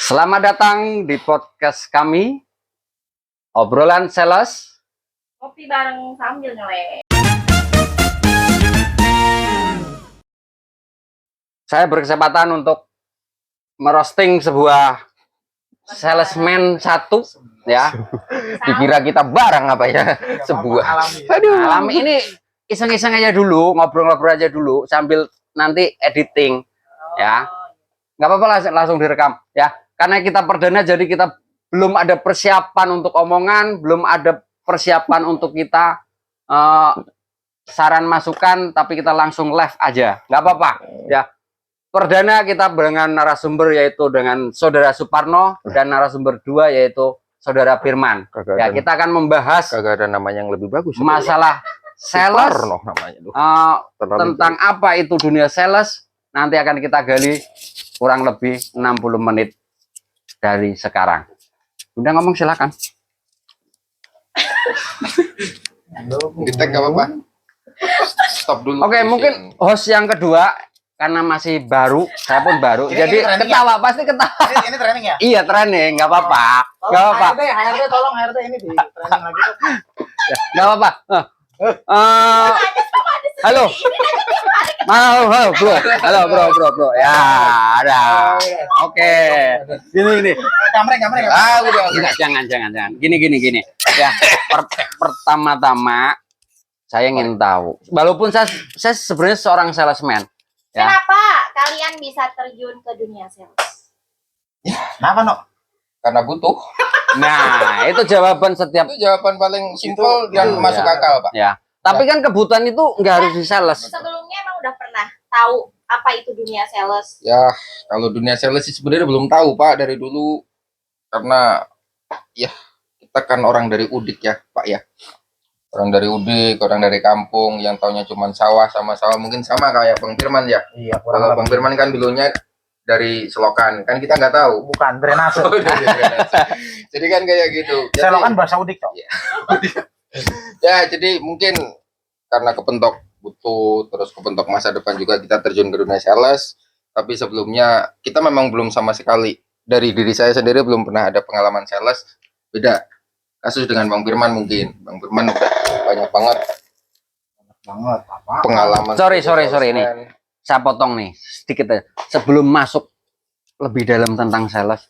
Selamat datang di podcast kami, obrolan sales. Kopi bareng sambil nyelek. Saya berkesempatan untuk merosting sebuah salesman satu, ya. Dikira kita bareng apa ya? Sebuah. Alami ini iseng-iseng aja dulu, ngobrol-ngobrol aja dulu sambil nanti editing, ya. Nggak apa-apa, langsung direkam, ya. Karena kita perdana, jadi kita belum ada persiapan untuk omongan, belum ada persiapan untuk kita saran masukan, tapi kita langsung live aja, nggak apa-apa, ya. Perdana kita dengan narasumber yaitu dengan Saudara Suparno dan narasumber 2 yaitu Saudara Firman. Ya, kita akan membahas kagak ada namanya yang lebih bagus. masalah sales, Suparno namanya. tentang apa itu dunia sales. Nanti akan kita gali kurang lebih 60 menit dari sekarang. Udah ngomong silakan. Kita nggak apa-apa. Stop dulu. Oke, mungkin host yang kedua karena masih baru, saya pun baru. Jadi ketawa, pasti ketawa. Ini training ya? Iya, training, nggak apa-apa. Nggak apa-apa. HRD tolong HRD ini di training lagi. Nggak apa-apa. Halo. Halo, bro. Halo, bro. Ya, ada. Oke. Gini. Kamera. Enggak, jangan. Gini. Ya, pertama-tama saya ingin tahu. Walaupun saya sebenarnya seorang salesman. Ya. Kenapa kalian bisa terjun ke dunia sales? Kenapa, No? Karena butuh. Nah, itu jawaban setiap. Itu jawaban paling simpel dan masuk akal, Pak. Ya. Tapi kan kebutuhan itu nggak harus di sales. Sebelumnya emang udah pernah tahu apa itu dunia sales? Ya, kalau dunia sales sih sebenarnya belum tahu, Pak, dari dulu. Karena ya kita kan orang dari Udik ya, Pak ya. Orang dari Udik, orang dari kampung yang taunya cuma sawah sama sawah, mungkin sama kayak Bang Firman ya. Iya, Kalau Bang Firman kan dulunya dari selokan, kan kita nggak tahu. bukan drainase. Jadi kan kayak gitu. Selokan bahasa Udik, toh. Ya, jadi mungkin karena kepentok butuh, terus kepentok masa depan juga kita terjun ke dunia sales. Tapi sebelumnya kita memang belum sama sekali, dari diri saya sendiri belum pernah ada pengalaman sales. Beda kasus dengan Bang Firman mungkin. Bang Firman udah banyak banget Apa? pengalaman. Sorry ini. Saya potong nih sedikit aja. Sebelum masuk lebih dalam tentang sales,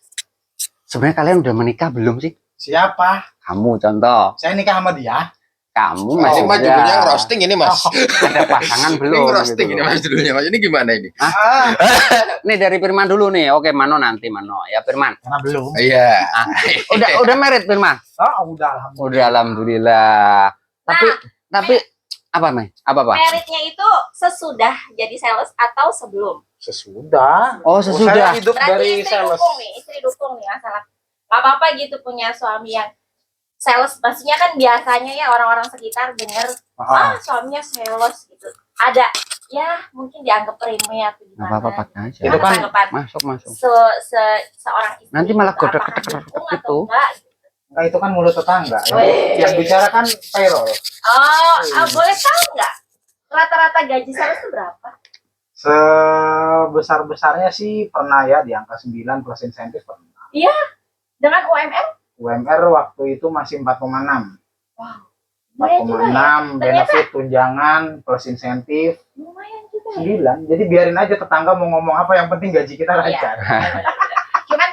sebenarnya kalian udah menikah belum sih? Siapa? Kamu contoh. Saya nikah sama dia. Kamu Ini masih Mas judulnya roasting ini, Mas. ada pasangan Ini belum? roasting gitu ini loh. Mas judulnya, Mas. Ini gimana ini? Nih dari Firman dulu nih. Oke, Mano nanti Mano. Ya Firman. Karena belum. Iya. Udah merit Firman. Oh, udah alhamdulillah. Udah alhamdulillah. Tapi apa nih? Apa Pak? Meritnya itu sesudah jadi sales atau sebelum? Sesudah. Oh, sesudah. Saya hidup Berarti dari istri sales. dukung nih masalah. Gak apa-apa gitu punya suami yang sales. Maksudnya kan biasanya ya orang-orang sekitar denger, suaminya sales gitu. Ada, ya mungkin dianggap remeh atau Nggak gimana. apa-apa pakai aja. Itu kan tanggapan Masuk. seorang istri. Nanti malah itu apakah godek-godek didukung gitu. atau enggak? Enggak, itu kan mulut tetangga. Weh. Yang bicara kan payroll. Boleh tahu nggak rata-rata gaji sales itu berapa? Sebesar-besarnya sih pernah ya di angka 9 plus insentif pernah. Iya, dengan UMR? UMR waktu itu masih 4,6. Wow, lumayan juga ya. 4,6 benefit tunjangan plus insentif Lumayan juga ya. 9. Jadi biarin aja tetangga mau ngomong apa, yang penting gaji kita lancar. Cuman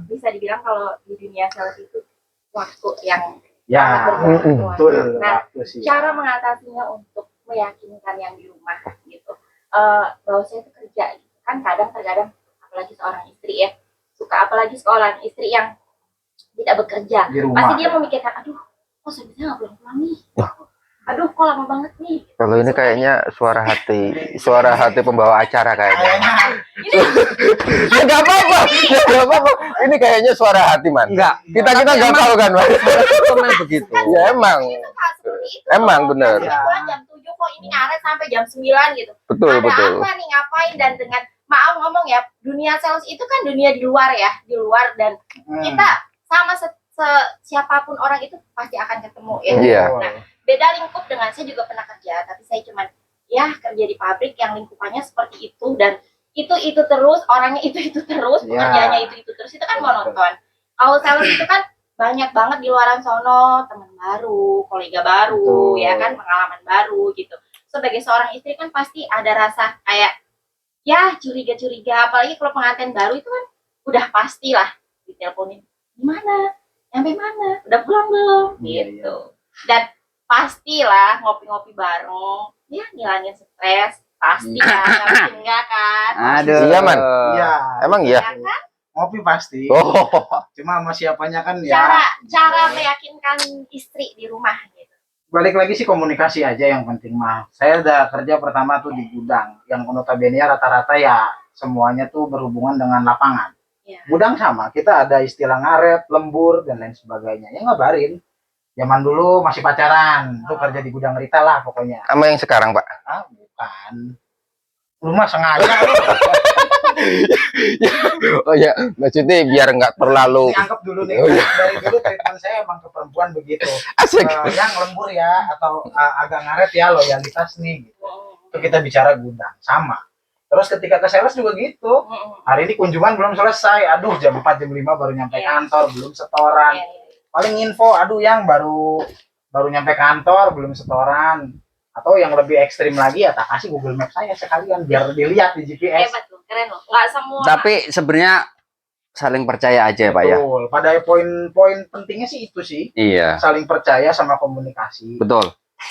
bisa dibilang kalau di dunia sales itu waktu yang Ya, sangat berbuah. betul. Nah, Waktu sih. cara mengatasinya untuk meyakinkan yang di rumah gitu, bahwa saya itu kerja gitu. Kan terkadang apalagi seorang istri ya, apalagi seorang istri yang tidak bekerja, Di rumah. pasti dia memikirkan, aduh, kok suami saya nggak pulang nih, aduh, kok lama banget nih. Kalau ini kayaknya suara hati pembawa acara kayaknya. Ya nggak apa-apa. Ini kayaknya suara hati, Man. Enggak. Kita nggak tahu kan, Man. Memang begitu. Ya emang. Itu kan seperti itu. Emang bener. Saya pulang jam 7 kok ini ngaret sampai jam 9 gitu. Betul. Ada apa nih, ngapain, dan dengan maaf ngomong ya, dunia sales itu kan dunia di luar ya, dan kita sama siapapun orang itu pasti akan ketemu ya. Iya. Nah, beda lingkup dengan saya juga pernah kerja, tapi saya cuman ya kerja di pabrik yang lingkupannya seperti itu, dan itu terus, orangnya itu terus, Ya. pekerjaannya itu terus, itu kan monoton. Kalau sales itu kan banyak banget di luaran sono, teman baru, kolega baru, Betul. ya kan, pengalaman baru gitu. Sebagai seorang istri kan pasti ada rasa kayak ya curiga-curiga, apalagi kalau pengantin baru itu kan udah pastilah diteleponin gimana, sampai mana, udah pulang belum, Iya, gitu. Dan pastilah ngopi-ngopi bareng, ya ngilangin stres, pasti ya, nggak mungkin enggak kan? Aduh. Iya, Man. Iya. Emang iya? Ya kan? Ngopi pasti. Oh, Cuma sama siapanya kan Cara ya. cara meyakinkan istri di rumah gitu. Balik lagi sih komunikasi aja yang penting mah. Saya udah kerja pertama tuh di gudang yang notabene rata-rata ya semuanya tuh berhubungan dengan lapangan. Iya. Gudang sama, kita ada istilah ngaret, lembur dan lain sebagainya. Ya ngabarin. Zaman dulu masih pacaran, tuh kerja di gudang Rita lah pokoknya. sama yang sekarang, Pak. Ah, bukan. Rumah sengaja Oh ya, maksudnya biar nggak terlalu dianggap dulu nih. Oh, iya. Dari dulu treatment saya emang ke perempuan begitu. asik. Yang lembur ya atau agak ngaret ya loyalitas nih gitu. Itu kita bicara gudang sama. Terus ketika ke sales juga gitu. Hari ini kunjungan belum selesai. Aduh, jam 4 jam 5 baru nyampe Iya. kantor, belum setoran. Iya. Paling info, aduh yang baru nyampe kantor, belum setoran. Atau yang lebih ekstrim lagi ya tak kasih Google Maps saya sekalian biar dilihat di GPS. Hebat loh, keren loh. Nggak semua. Tapi sebenarnya saling percaya aja ya, Pak ya. Betul. Pada poin-poin pentingnya sih itu sih. Iya, Saling percaya sama komunikasi. betul.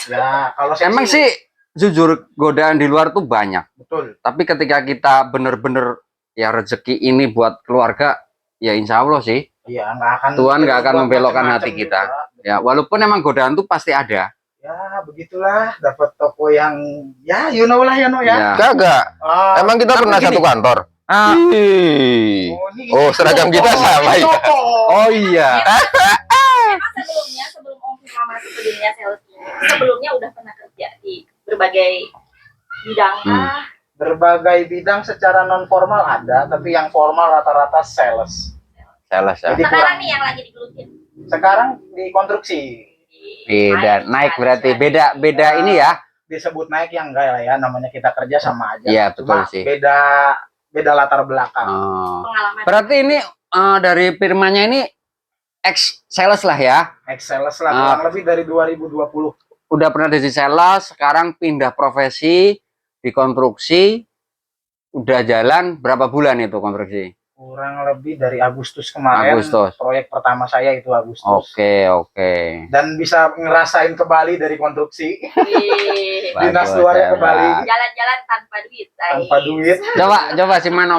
Ya, kalau saya Emang sih jujur godaan di luar tuh banyak. betul. Tapi ketika kita bener-bener ya rezeki ini buat keluarga, ya insya Allah sih. Iya, nggak akan Tuhan nggak akan berbuat membelokkan macam-macam hati kita. juga. Ya walaupun emang godaan tuh pasti ada. Ya, begitulah dapat toko yang ya you know lah ya no ya. Ya. Kagak. Ah, Emang kita tapi pernah gini. satu kantor. Ah, Ih. ini Oh, seragam kita sama ya. toko. oh iya. Emang sebelum Om Firman masuk ke dunia sales ini, sebelumnya udah pernah kerja di berbagai bidang kah? Berbagai bidang secara non formal ada, tapi yang formal rata-rata sales. Sales ya. Jadi Sekarang kurang. nih yang lagi digelutin. Sekarang di konstruksi Beda, naik berarti beda ini ya. disebut naik yang enggak lah ya, namanya kita kerja sama aja. Iya, betul Cuma sih. beda latar belakang. Oh. Pengalaman. Berarti ini dari firmannya ini ex sales lah ya. Ex sales lah kurang lebih dari 2020. Udah pernah jadi sales, sekarang pindah profesi di konstruksi. Udah jalan berapa bulan itu konstruksi? Kurang lebih dari Agustus kemarin. Agustus. Proyek pertama saya itu Agustus. Oke. Dan bisa ngerasain ke Bali dari konstruksi. Wih, Dinas Bagus, luarnya ke hebat. Bali jalan-jalan tanpa duit. tanpa duit. Coba si Mano.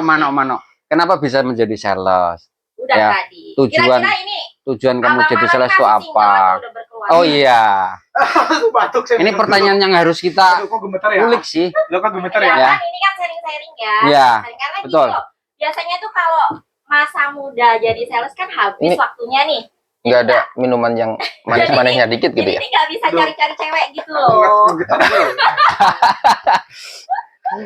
Kenapa bisa menjadi sales? Udah Ya, tadi. tujuan- Kira-kira ini Tujuan kamu Abang jadi Mano sales ini itu masih single apa? atau udah berkeluarga? Oh iya. Batuk saya. Ini pertanyaan yang harus kita Aduh, kok gemeter ya? ulik sih. Lo kok gemeter Ya, ya? Ya. kan ini kan sharing-sharing ya. Iya, Karena betul. gini loh, biasanya tuh kalau masa muda jadi sales kan habis Ini- waktunya nih. Nggak ada minuman yang manis-manisnya dikit gitu Jadi ya. ini nggak bisa Aduh. cari-cari cewek gitu loh.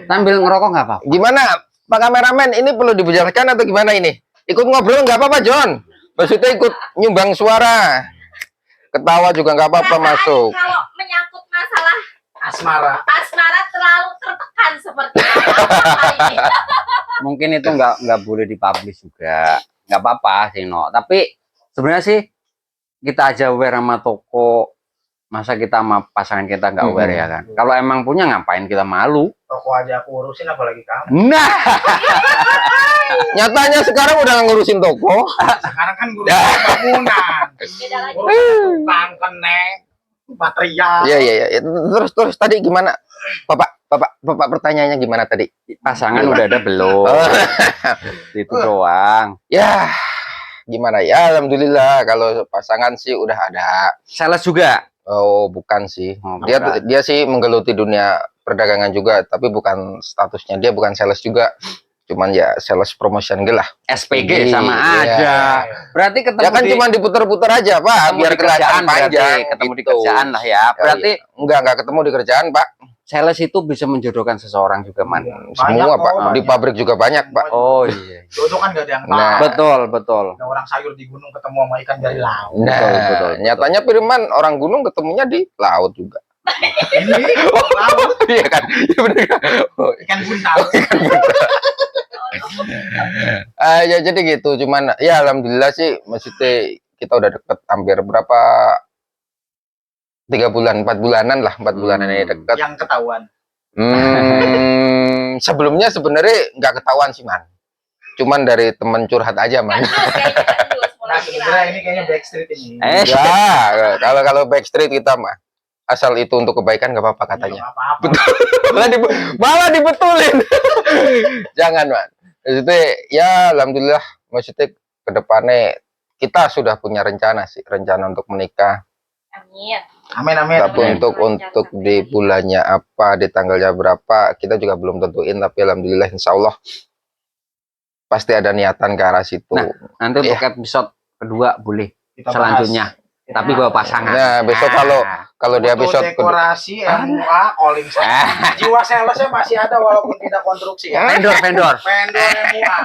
Sambil ngerokok nggak apa-apa. Gimana Pak kameramen, ini perlu dibicarakan atau gimana ini? Ikut ngobrol nggak apa-apa, John. Maksudnya ikut nyumbang suara. Ketawa juga nggak apa-apa Perasaan masuk. Kalau menyangkut masalah Asmara. asmara terlalu tertekan seperti apa ini. Mungkin itu nggak boleh dipublish juga. Nggak apa-apa sih, no. Tapi sebenarnya sih kita aja aware sama toko. Masa kita sama pasangan kita nggak aware ya kan? Kalau emang punya ngapain kita malu? Toko aja aku urusin apalagi kamu. Nah, Nyatanya sekarang udah nggak ngurusin toko. Sekarang kan guru bangunan. Beda lagi. Urusan tukang kenek, material. Iya. Terus tadi gimana? Bapak pertanyaannya gimana tadi? pasangan udah ada belum? Oh. Itu doang. Ya, gimana ya? Alhamdulillah kalau pasangan sih udah ada. Sales juga. Oh, bukan sih. Oh, Dia bukan. dia sih menggeluti dunia perdagangan juga, tapi bukan statusnya dia bukan sales juga. Cuman ya sales promotion lah. SPG Iya. sama aja. Berarti ketemu Ya kan di, cuma diputer-puter aja, Pak, ketemu biar di kelihatan kerjaan berarti. panjang. Ketemu di gitu. kerjaan lah ya. Berarti Enggak ketemu di kerjaan, Pak. sales itu bisa menjodohkan seseorang juga, Man. Iya. Semua, Banyak, Pak. oh, Di banyak. pabrik juga banyak, Pak. Oh iya. Jodoh kan gak ada yang tahu. Nah. Betul. Ada orang sayur di gunung ketemu sama ikan dari laut. Nah, betul. nyatanya Firman orang gunung ketemunya di laut juga. Ini laut Iya kan? Iya bener kan? Oh, ikan buntal. ya jadi gitu. Cuman ya alhamdulillah sih, maksudnya kita udah deket hampir berapa 3 bulan, 4 bulanan lah, 4 bulanan ini deket. Yang ketahuan. Sebelumnya sebenarnya nggak ketahuan sih man. Cuman dari temen curhat aja man. Nah, sebenarnya ini kayaknya backstreet ini. Ya, kalau backstreet kita mah asal itu untuk kebaikan nggak apa-apa katanya. Nggak apa-apa. Malah dibetulin. Jangan man. Maksudnya ya alhamdulillah, maksudnya kedepannya kita sudah punya rencana sih, rencana untuk menikah. Amin. Amin amin. Tapi Amin. untuk di bulannya apa, di tanggalnya berapa, kita juga belum tentuin. Tapi alhamdulillah insya Allah pasti ada niatan ke arah situ. Nah, nanti untuk episode kedua boleh Kita selanjutnya. bahas. Tapi bawa pasangan. Nah, besok kalau di Untuk episode kedua, dekorasi MUA calling saya. Jiwa salesnya masih ada walaupun tidak konstruksi ya. Vendor. Vendor MUA.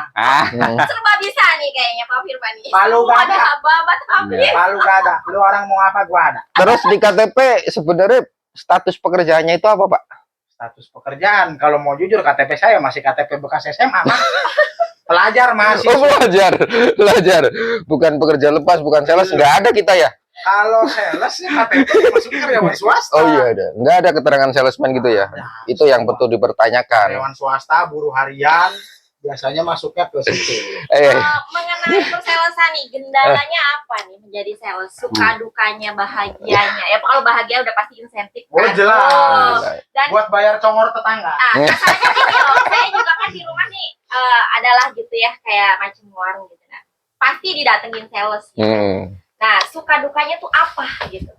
Serba bisa nih kayaknya Pak Firman nih. Palu Semua gada. ada babat habis. Palu gak ada. Lu orang mau apa gua ada. terus di KTP sebenarnya status pekerjaannya itu apa Pak? Status pekerjaan. Kalau mau jujur KTP saya masih KTP bekas SMA Mas. Pelajar masih. Oh belajar, bukan pekerja lepas, bukan sales, nggak ada kita ya? Kalau sales sih KTP masuknya karyawan swasta. Oh iya ada, nggak ada keterangan salesman gitu ya? Itu yang betul dipertanyakan. Karyawan swasta, buruh harian, biasanya masuknya ke situ. Mengenai perselesan nih, gendalanya apa nih menjadi sales? Suka dukanya, bahagianya. Ya kalau bahagia udah pasti insentif. Oh, kan? jelas. Dan Buat bayar congor tetangga. masalahnya gini loh, saya juga kan di rumah nih adalah gitu ya kayak macam warung gitu. Nah, pasti didatengin sales. Gitu. Nah, suka dukanya tuh apa gitu?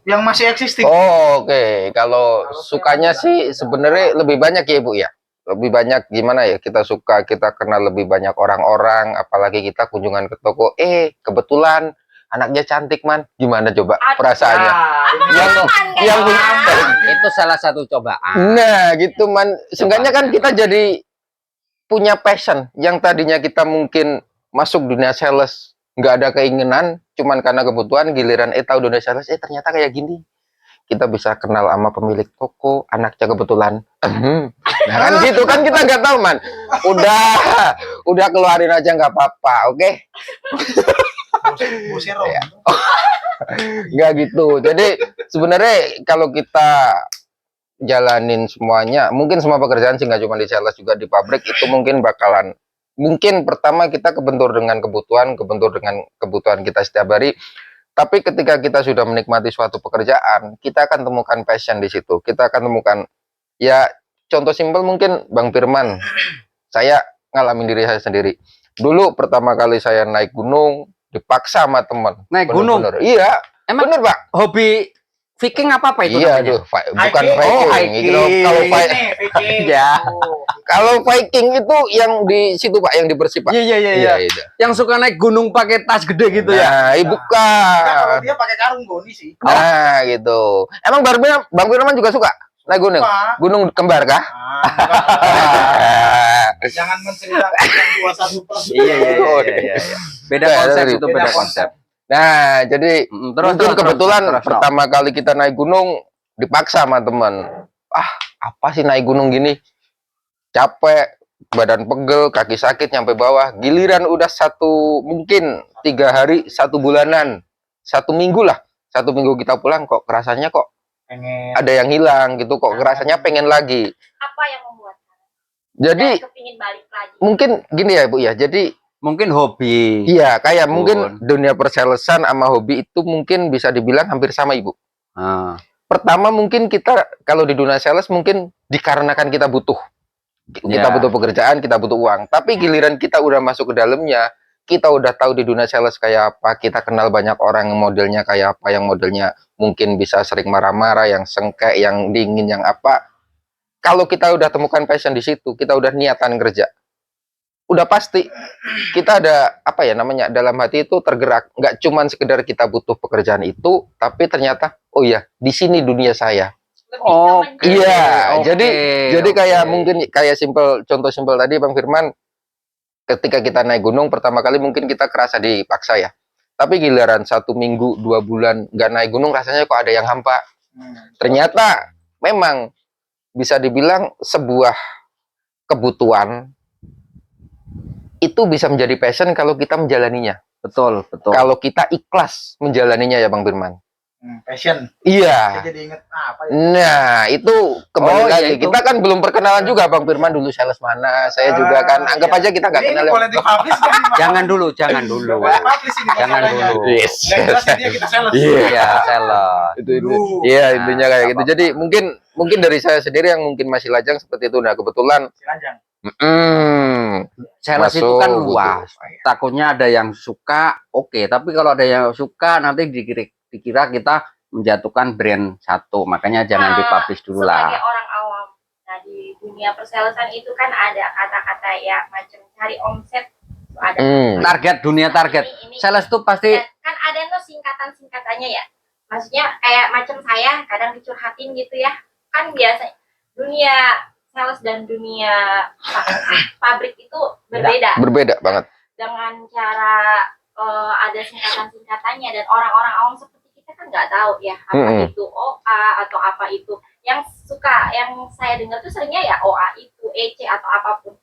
Yang masih existing. Oh, oke. Kalau sukanya sih sebenarnya lebih banyak ya Ibu ya. Lebih banyak gimana ya, kita suka, kita kenal lebih banyak orang-orang, apalagi kita kunjungan ke toko. Kebetulan anaknya cantik man. Gimana coba perasaannya? yang Itu salah satu cobaan. Nah, gitu man. Seenggaknya kan kita jadi punya passion yang tadinya kita mungkin masuk dunia sales nggak ada keinginan, cuman karena kebutuhan, giliran tahu dunia sales, ternyata kayak gini. Kita bisa kenal sama pemilik toko, anaknya kebetulan. Nah kan gitu kan, kita nggak tahu man. Udah keluarin aja nggak apa-apa, oke? Busero. Nggak gitu. Jadi sebenarnya kalau kita jalanin semuanya, mungkin semua pekerjaan sih, nggak cuma di sales, juga di pabrik itu mungkin bakalan, mungkin pertama kita kebentur dengan kebutuhan kita setiap hari. Tapi ketika kita sudah menikmati suatu pekerjaan, kita akan temukan passion di situ. Kita akan temukan, ya contoh simpel mungkin Bang Firman, saya ngalamin diri saya sendiri. Dulu pertama kali saya naik gunung dipaksa sama teman. Naik gunung? Iya. Emang bener Pak. hobi Viking apa itu Iya, namanya? bukan Hiking. Viking. Hiking. Kalau Viking. Ya. kalau Viking itu yang di situ Pak, yang di Persib Pak. Iya. Yang suka naik gunung pakai tas gede gitu ya. Nah, bukan. Kalau dia pakai karung goni sih. Nah, gitu. Emang Bang Firman juga suka naik gunung? Suka. Gunung kembar kah? Jangan menceritakan yang 21 plus. Iya. Beda konsep itu, beda konsep. Nah, jadi Terus mungkin kebetulan terus. pertama kali kita naik gunung dipaksa sama teman. Apa sih naik gunung gini? Capek, badan pegel, kaki sakit nyampe bawah. Giliran udah mungkin 3 hari, 1 bulanan, 1 minggu lah. 1 minggu kita pulang kok rasanya kok Pengen. ada yang hilang gitu, kok rasanya pengen lagi. Apa yang membuat Jadi kepingin balik lagi? mungkin gini ya Bu ya. Jadi Mungkin hobi. iya, kayak mungkin dunia persalesan sama hobi itu mungkin bisa dibilang hampir sama Ibu. Pertama mungkin kita kalau di dunia sales mungkin dikarenakan kita butuh. Kita butuh pekerjaan, kita butuh uang. Tapi giliran kita udah masuk ke dalamnya, kita udah tahu di dunia sales kayak apa, kita kenal banyak orang yang modelnya kayak apa, yang modelnya mungkin bisa sering marah-marah, yang sengke, yang dingin, yang apa. Kalau kita udah temukan passion di situ, kita udah niatan kerja. Udah pasti kita ada apa ya namanya, dalam hati itu tergerak, nggak cuman sekedar kita butuh pekerjaan itu, tapi ternyata oh ya di sini dunia saya. Iya, jadi kayak mungkin kayak contoh simpel tadi Bang Firman, ketika kita naik gunung pertama kali mungkin kita kerasa dipaksa ya, tapi giliran 1 minggu 2 bulan nggak naik gunung rasanya kok ada yang hampa. Ternyata memang bisa dibilang sebuah kebutuhan itu bisa menjadi passion kalau kita menjalaninya. Betul, betul. Kalau kita ikhlas menjalaninya ya Bang Firman. Passion. Iya. Saya jadi inget apa ya? Nah, itu kembali Oh, lagi. iya, itu. Kita kan belum perkenalan juga Bang Firman dulu sales mana. Saya juga kan anggap iya. aja kita nggak Ini kenal. boleh di-publish kan? Jangan dulu, jangan dulu. Boleh publish ini Jangan masalahnya. dulu. Yes. Nggak jelas intinya kita sales. Iya, seller. Itu. Dulu. Iya, Nah, intinya kayak gitu. apa-apa. Jadi mungkin dari saya sendiri yang mungkin masih lajang seperti itu. Nah, kebetulan Silajang. Sales itu masuk, kan butuh. luas. Takutnya ada yang suka, oke. Tapi kalau ada yang suka, nanti dikira kita menjatuhkan brand satu. Makanya jangan dipublish dulu Sebagai lah. orang awam, nah di dunia perselesan itu kan ada kata-kata ya macam cari omset, ada Target, dunia target. ini. Sales itu pasti Dan kan ada tuh singkatan-singkatannya ya. Maksudnya kayak macam saya kadang dicurhatin gitu ya. Kan biasa dunia sales dan dunia pabrik itu berbeda. Berbeda banget. Dengan cara ada singkatan-singkatannya dan orang-orang awam seperti kita kan nggak tahu ya apa itu OA atau apa itu. Yang saya dengar tuh seringnya ya OA itu, EC atau apapun.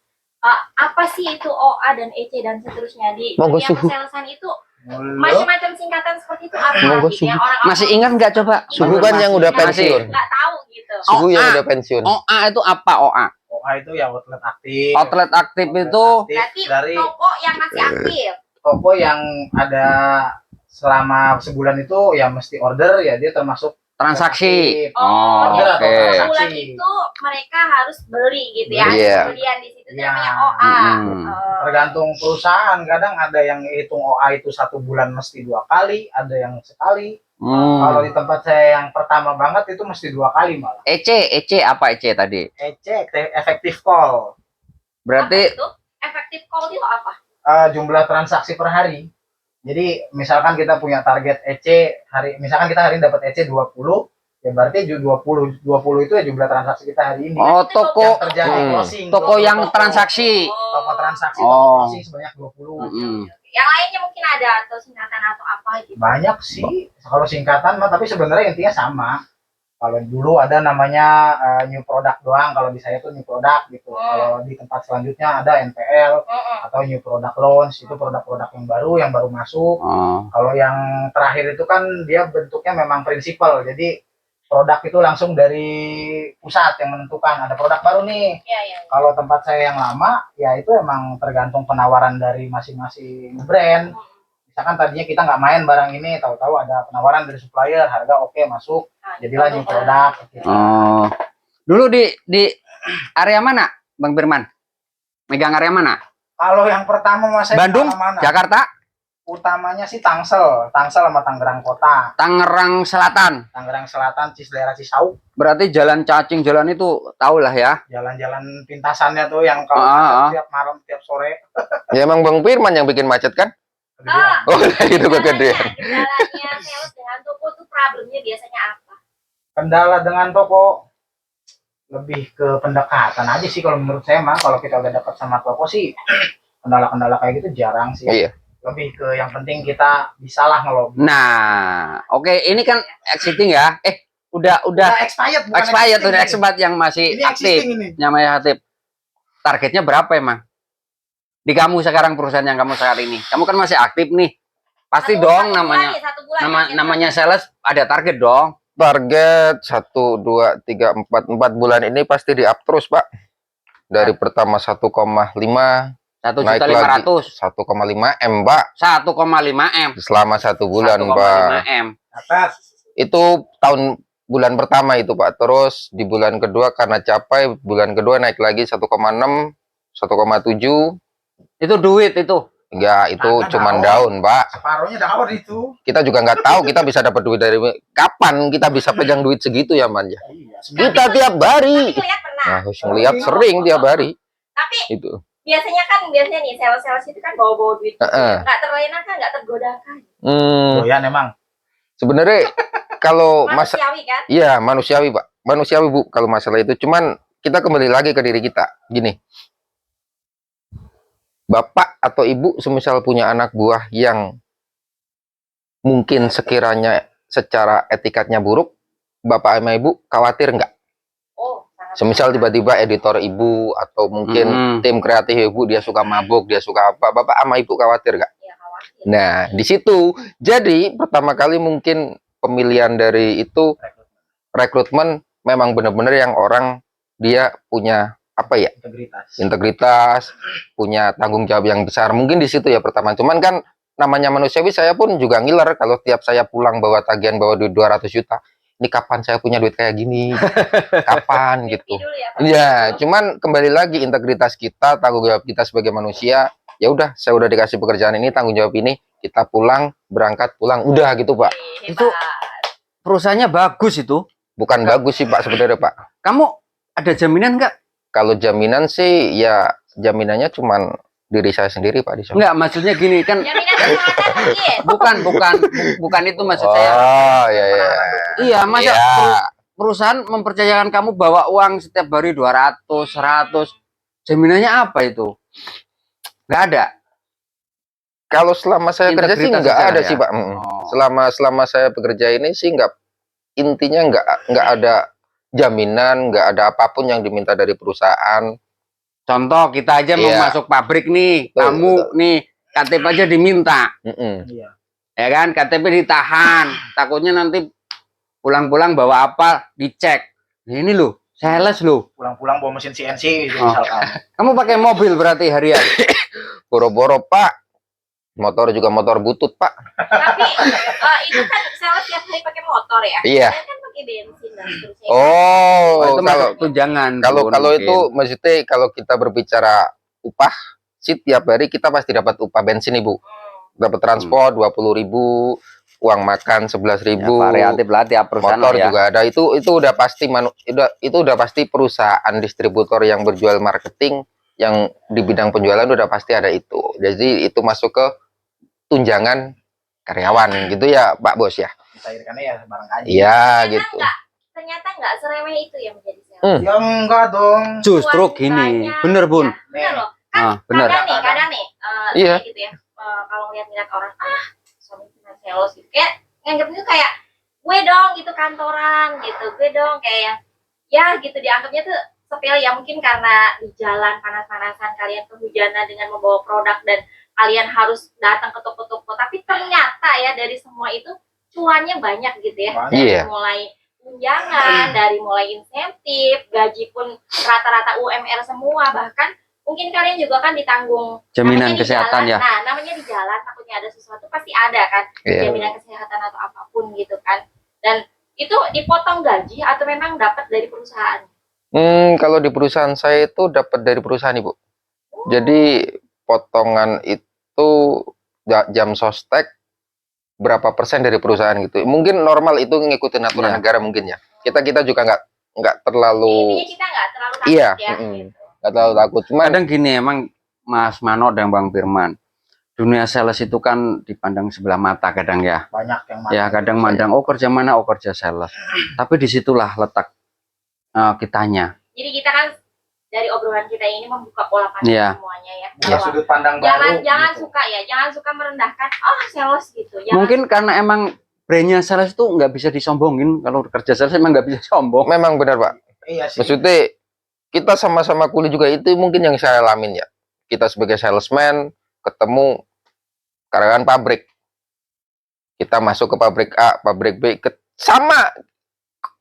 Apa sih itu OA dan EC dan seterusnya di Monggo dunia suhu. perselesan itu macam-macam singkatan seperti itu apa Monggo gitu ya suhu. orang masih ingat nggak coba? Suhu kan yang udah pensiun. nggak tahu gitu. Suhu yang OA. udah pensiun. OA itu apa OA? OA itu ya outlet aktif. Outlet aktif itu Berarti dari toko yang masih aktif. toko yang ada selama sebulan itu ya mesti order ya dia termasuk transaksi. aktif. Oh, jadi oke. per bulan itu mereka harus beli gitu ya. Iya. Pembelian di situ itu Iya. namanya OA. Hmm. Tergantung perusahaan, kadang ada yang hitung OA itu 1 bulan mesti 2 kali, ada yang sekali. Kalau di tempat saya yang pertama banget itu mesti 2 kali malah. EC apa EC tadi? Ecek efektif call. Berarti Apa itu efektif call itu apa? Jumlah transaksi per hari. Jadi misalkan kita punya target EC misalkan kita hari ini dapat EC 20, ya berarti 20 itu ya jumlah transaksi kita hari ini. oh toko Yang terjadi closing. toko yang transaksi. Toko transaksi, Oh. toko closing sebanyak 20. Yang lainnya mungkin ada atau singkatan atau apa gitu. Banyak sih kalau singkatan mah, tapi sebenarnya intinya sama. Kalau dulu ada namanya new product doang, kalau di saya tuh new product gitu. Kalau di tempat selanjutnya ada NPL atau new product launch, itu produk-produk yang baru masuk. Oh. Kalau yang terakhir itu kan dia bentuknya memang prinsipal, jadi produk itu langsung dari pusat yang menentukan ada produk baru nih. Iya, iya. Kalau tempat saya yang lama ya itu emang tergantung penawaran dari masing-masing brand. Misalkan tadinya kita nggak main barang ini, tahu-tahu ada penawaran dari supplier, harga oke masuk, Nah, jadilah new produk. Gitu. Oh. Dulu di area mana, Bang Firman? Megang area mana? Kalau yang pertama mas saya Bandung, mana? Jakarta, Utamanya sih Tangsel sama Tangerang Kota, Tangerang Selatan. Tangerang Selatan, daerah Cisau, Berarti jalan cacing jalan itu tahu lah ya. jalan-jalan pintasannya tuh yang kalau macet tiap malam, tiap sore. Ya emang Bang Firman yang bikin macet kan? Ah, Oh, itu kegedean. Kendalanya sales dengan toko tuh problemnya biasanya apa? Kendala dengan toko lebih ke pendekatan aja sih kalau menurut saya mah. Kalau kita udah dekat sama toko sih kendala-kendala kayak gitu jarang sih. Iya. Lebih ke yang penting kita bisalah ngelobi. Nah, oke ini kan existing ya. Udah Expired, bukan expired, udah existing expired yang masih ini. Ini aktif. existing ini. Namanya aktif. Targetnya berapa emang? Di kamu sekarang perusahaan yang kamu saat ini. Kamu kan masih aktif nih. Pasti dong namanya namanya sales ada target dong. Target 1, 2, 3, 4 bulan ini pasti di up terus Pak. Dari pertama 1,5 naik lagi 1.500.000. 1,5 M Pak. 1,5 M. Selama 1 bulan 1,5 Pak. M. Atas. Itu bulan pertama itu Pak. Terus di bulan kedua karena capai, bulan kedua naik lagi 1,6, 1,7. Itu duit itu. Enggak, itu Karena cuman daun. daun Pak. Separuhnya daun itu. Kita juga nggak tahu kita bisa dapat duit dari kapan kita bisa pegang duit segitu ya Man. Iya. Kita tiap hari. Tapi lihat pernah. Nah, harus ngeliat sering tiap hari. Tapi Itu. biasanya nih sales itu kan bawa duit. Nggak terlena kan, nggak tergoda kan. Doyan emang. Sebenarnya kalau Manusiawi kan. iya manusiawi Pak, manusiawi Bu kalau masalah itu. Cuman kita kembali lagi ke diri kita. Gini, bapak atau ibu semisal punya anak buah yang mungkin sekiranya secara etikatnya buruk, bapak sama ibu khawatir nggak? Oh, sangat Semisal tiba-tiba editor ibu atau mungkin tim kreatif ibu dia suka mabuk, dia suka apa, bapak sama ibu khawatir nggak? ya, khawatir. Nah, di situ jadi pertama kali mungkin pemilihan dari itu rekrutmen memang benar-benar yang orang dia punya apa ya? Integritas, punya tanggung jawab yang besar. Mungkin di situ ya pertama. Cuman kan namanya manusiawi, saya pun juga ngiler kalau tiap saya pulang bawa tagihan bawa duit 200 juta. Ini kapan saya punya duit kayak gini? Kapan gitu. Dulu ya, Pak. Ya, cuman kembali lagi integritas kita, tanggung jawab kita sebagai manusia. Ya udah, saya udah dikasih pekerjaan ini, tanggung jawab ini, kita pulang, berangkat pulang, udah gitu, Pak. Hebat. Itu perusahaannya bagus itu. Bukan bagus sih, Pak, sebenarnya, Pak. Kamu ada jaminan nggak? Kalau jaminan sih ya jaminannya cuman diri saya sendiri, Pak, di sana. Nggak, maksudnya gini kan. Jaminan kesehatan mungkin. Bukan itu maksud saya. Oh, ya ya. Iya, masa Ya. perusahaan mempercayakan kamu bawa uang setiap hari 200, 100. Jaminannya apa itu? Nggak ada. Kalau selama saya kerja sih Integritas nggak aja ada ya? sih, Pak. Oh. Selama saya bekerja ini sih intinya nggak ada jaminan, nggak ada apapun yang diminta dari perusahaan. Contoh kita aja mau Iya. masuk pabrik nih, Betul, kamu betul. nih KTP aja diminta, Iya. ya kan? KTP ditahan, takutnya nanti pulang-pulang bawa apa dicek. Nah, ini loh, sales loh. Pulang-pulang bawa mesin CNC gitu Oh. misalkan. Kamu pakai mobil berarti harian? Boro-boro, Pak. Motor juga motor butut, Pak. Tapi itu kan sales tiap hari pakai motor ya. Iya. Saya kan pakai bensin dan seterusnya. Oh, itu kalau masuk tunjangan. kalau Bun, kalau mungkin. itu maksudnya kalau kita berbicara upah sih tiap hari kita pasti dapat upah bensin, Ibu. Dapat transport 20.000, uang makan 11.000. Ya, variatif lah tiap perusahaan Motor ya. juga ada. Itu udah pasti itu udah pasti perusahaan distributor yang berjual marketing yang di bidang penjualan udah pasti ada itu. Jadi itu masuk ke tunjangan karyawan gitu ya, Pak Bos ya. Cairkannya ya barang gaji. Iya Ternyata gitu. Ternyata nggak seremeh itu yang menjadi sales. Ya enggak dong. Justru Uang gini, banyak. bener Bun. Ya, bener loh. Ah, bener. Kadang nih, Iya. saya gitu ya. Kalau ngeliat orang, suami cuma sales gitu, kayak nganggapnya tuh kayak gue dong gitu kantoran gitu, gue dong kayak ya gitu dianggapnya tuh sepele ya, mungkin karena di jalan panas-panasan kalian kehujanan dengan membawa produk dan kalian harus datang ke toko-toko, tapi ternyata ya dari semua itu cuannya banyak gitu ya. Banyak. Dari Iya. mulai tunjangan, dari mulai insentif, gaji pun rata-rata UMR semua, bahkan mungkin kalian juga kan ditanggung Jaminan namanya di kesehatan jalan. ya. Nah, namanya di jalan takutnya ada sesuatu pasti ada kan, Iya. jaminan kesehatan atau apapun gitu kan. Dan itu dipotong gaji atau memang dapat dari perusahaan? Kalau di perusahaan saya itu dapat dari perusahaan, Ibu. Jadi potongan itu jam sostek berapa persen dari perusahaan gitu. Mungkin normal itu ngikutin aturan Iya. negara mungkin ya. Kita juga nggak terlalu Intinya kita nggak terlalu takut Iya, ya. mm-mm. Gitu. nggak terlalu takut. Cuman Kadang gini emang Mas Mano dan Bang Firman. Dunia sales itu kan dipandang sebelah mata kadang ya. Banyak yang Ya kadang mandang oh kerja mana, oh kerja sales. Tapi disitulah letak kitanya. Jadi kita kan dari obrolan kita ini membuka pola pandang Iya. semuanya ya. Buka Bahwa sudut pandang jangan baru. jangan gitu. suka ya, jangan suka merendahkan. Oh sales gitu. Jangan Mungkin karena emang brandnya sales itu nggak bisa disombongin. Kalau kerja sales emang nggak bisa sombong. memang benar, Pak. Iya sih. Maksudnya kita sama-sama kuliah juga itu mungkin yang saya alamin ya. Kita sebagai salesman ketemu karyawan pabrik. Kita masuk ke pabrik A, pabrik B, sama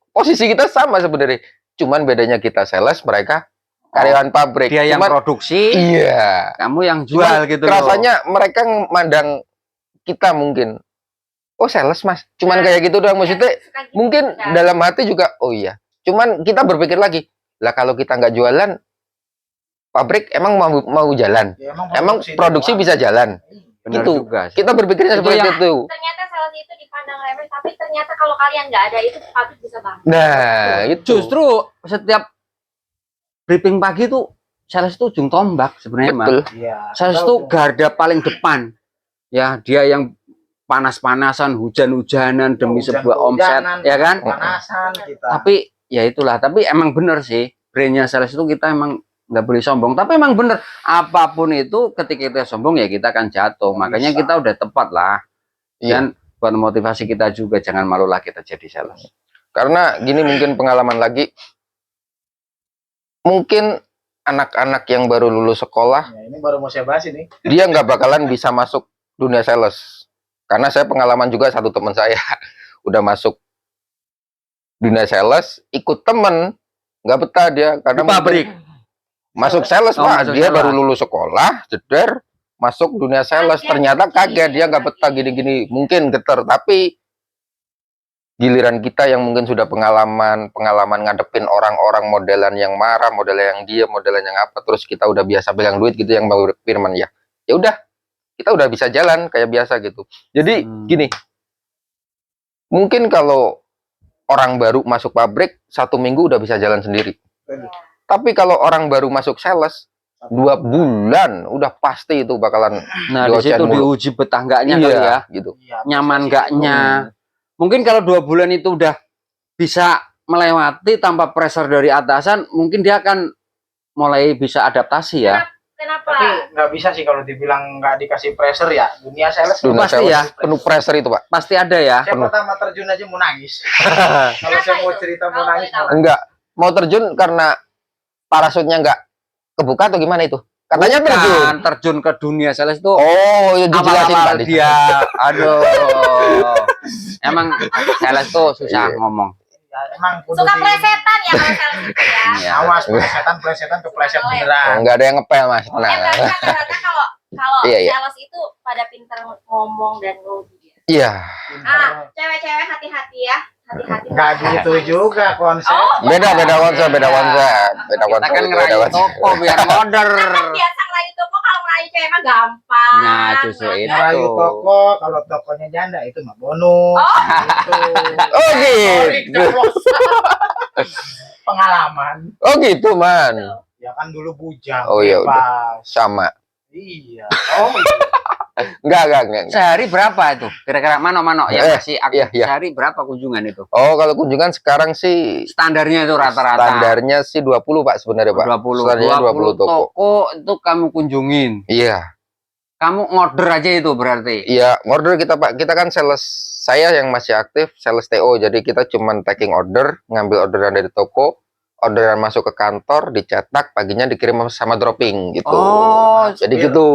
posisi kita sama sebenarnya. Cuman bedanya kita sales, mereka karyawan pabrik. Dia yang Cuman, produksi, iya. kamu yang Cuman jual gitu loh. rasanya mereka mandang kita mungkin, oh sales mas, cuman kayak gitu doang. Maksudnya suka gitu. mungkin Nah, dalam hati juga, oh iya. Cuman kita berpikir lagi, lah kalau kita nggak jualan, pabrik emang mau jalan? Ya, Emang produksi doang. bisa jalan? Benar itu. juga sih. Kita berpikirnya Itu seperti yang- itu. ternyata sales itu dipandang remeh, tapi ternyata kalau kalian nggak ada itu pabrik bisa bangkrut. Nah, itu. Justru setiap briefing pagi tuh sales itu ujung tombak sebenarnya Mas. Betul. Iya. Sales Tahu itu tuh. garda paling depan. Ya, dia yang panas-panasan, hujan-hujanan demi sebuah omset, Hujan-hujanan, ya kan? Panasan kita. Tapi ya itulah, tapi emang bener sih brandnya sales itu kita emang nggak boleh sombong, tapi emang bener apapun itu ketika kita sombong ya kita akan jatuh. Nggak Makanya bisa. kita udah tepat lah. Iya. Dan buat motivasi kita juga jangan malulah kita jadi sales. Karena gini, mungkin pengalaman lagi, mungkin anak-anak yang baru lulus sekolah, Ya, ini baru mau saya bahas ini. dia nggak bakalan bisa masuk dunia sales. Karena saya pengalaman juga, satu teman saya udah masuk dunia sales, ikut temen, nggak betah dia. Karena Di pabrik. masuk sales, Oh, Pak. masuk Dia sales. baru lulus sekolah, jeder, masuk dunia sales. Ternyata kaget, dia nggak betah gini-gini. Mungkin geter, tapi giliran kita yang mungkin sudah pengalaman ngadepin orang-orang modelan yang marah, modelan yang diam, modelan yang apa, terus kita udah biasa pegang duit gitu, yang baru Firman ya udah, kita udah bisa jalan kayak biasa gitu. Jadi gini, mungkin kalau orang baru masuk pabrik 1 minggu udah bisa jalan sendiri, tapi kalau orang baru masuk sales 2 bulan udah pasti itu bakalan Nah, di diocehan situ mulu. diuji betah enggaknya kali ya. gitu. Iya, Nyaman bisa sih. enggaknya. Mungkin kalau 2 bulan itu udah bisa melewati tanpa pressure dari atasan, mungkin dia akan mulai bisa adaptasi ya. Kenapa? Tapi nggak bisa sih kalau dibilang nggak dikasih pressure ya. Dunia sales Dunia Pasti sales ya. penuh pressure itu, Pak. Pasti ada ya. Saya pertama terjun aja mau nangis. Kalau saya mau cerita mau nangis, mau nangis. Enggak, mau terjun karena parasutnya enggak kebuka atau gimana itu? Katanya terjun. Bukan, terjun ke dunia sales itu Oh, ya dijelasin awal-awal Pak. dia. Aduh. Emang sales tuh susah Iya. ngomong. Ya, emang kudu Suka di- plesetan ya kalau sales itu ya. Iya. Awas plesetan kepleset Boleh. beneran. Enggak ada yang ngepel, Mas. Kan Tenang. tadi kata-kata kalau Iya, iya. sales itu pada pinter ngomong dan ngelobi. Iya. Ah, cewek-cewek hati-hati ya. Hati-hati. Nggak gitu juga konsep. Oh, Beda konsep, beda Iya. konsep. Beda Kita konsep. kan beda ngerayu konsep. toko biar modern. kan biasa ngerayu toko, kalau ngerayu cewek mah gampang. Nah, justru itu. Ngerayu toko, kalau tokonya janda itu mah bonus. Gitu. Oh, Sorry, gitu. Pengalaman. Oh, gitu, Man. Ya kan dulu bujang. Oh, iya, bebas. Sama. Iya. Oh iya. Enggak. Sehari berapa itu? Kira-kira mano-mano yang masih aktif iya. sehari berapa kunjungan itu? Oh, kalau kunjungan sekarang sih Standarnya itu rata-rata standarnya sih 20, Pak, sebenarnya, Pak. 20. Standarnya 20 toko. toko itu kamu kunjungin. Iya. Kamu ngorder aja itu berarti. Iya, order kita, Pak. Kita kan sales, saya yang masih aktif sales TO. Jadi kita cuman taking order, ngambil orderan dari toko, orderan masuk ke kantor, dicetak, paginya dikirim sama dropping gitu. Oh, Jadi gitu.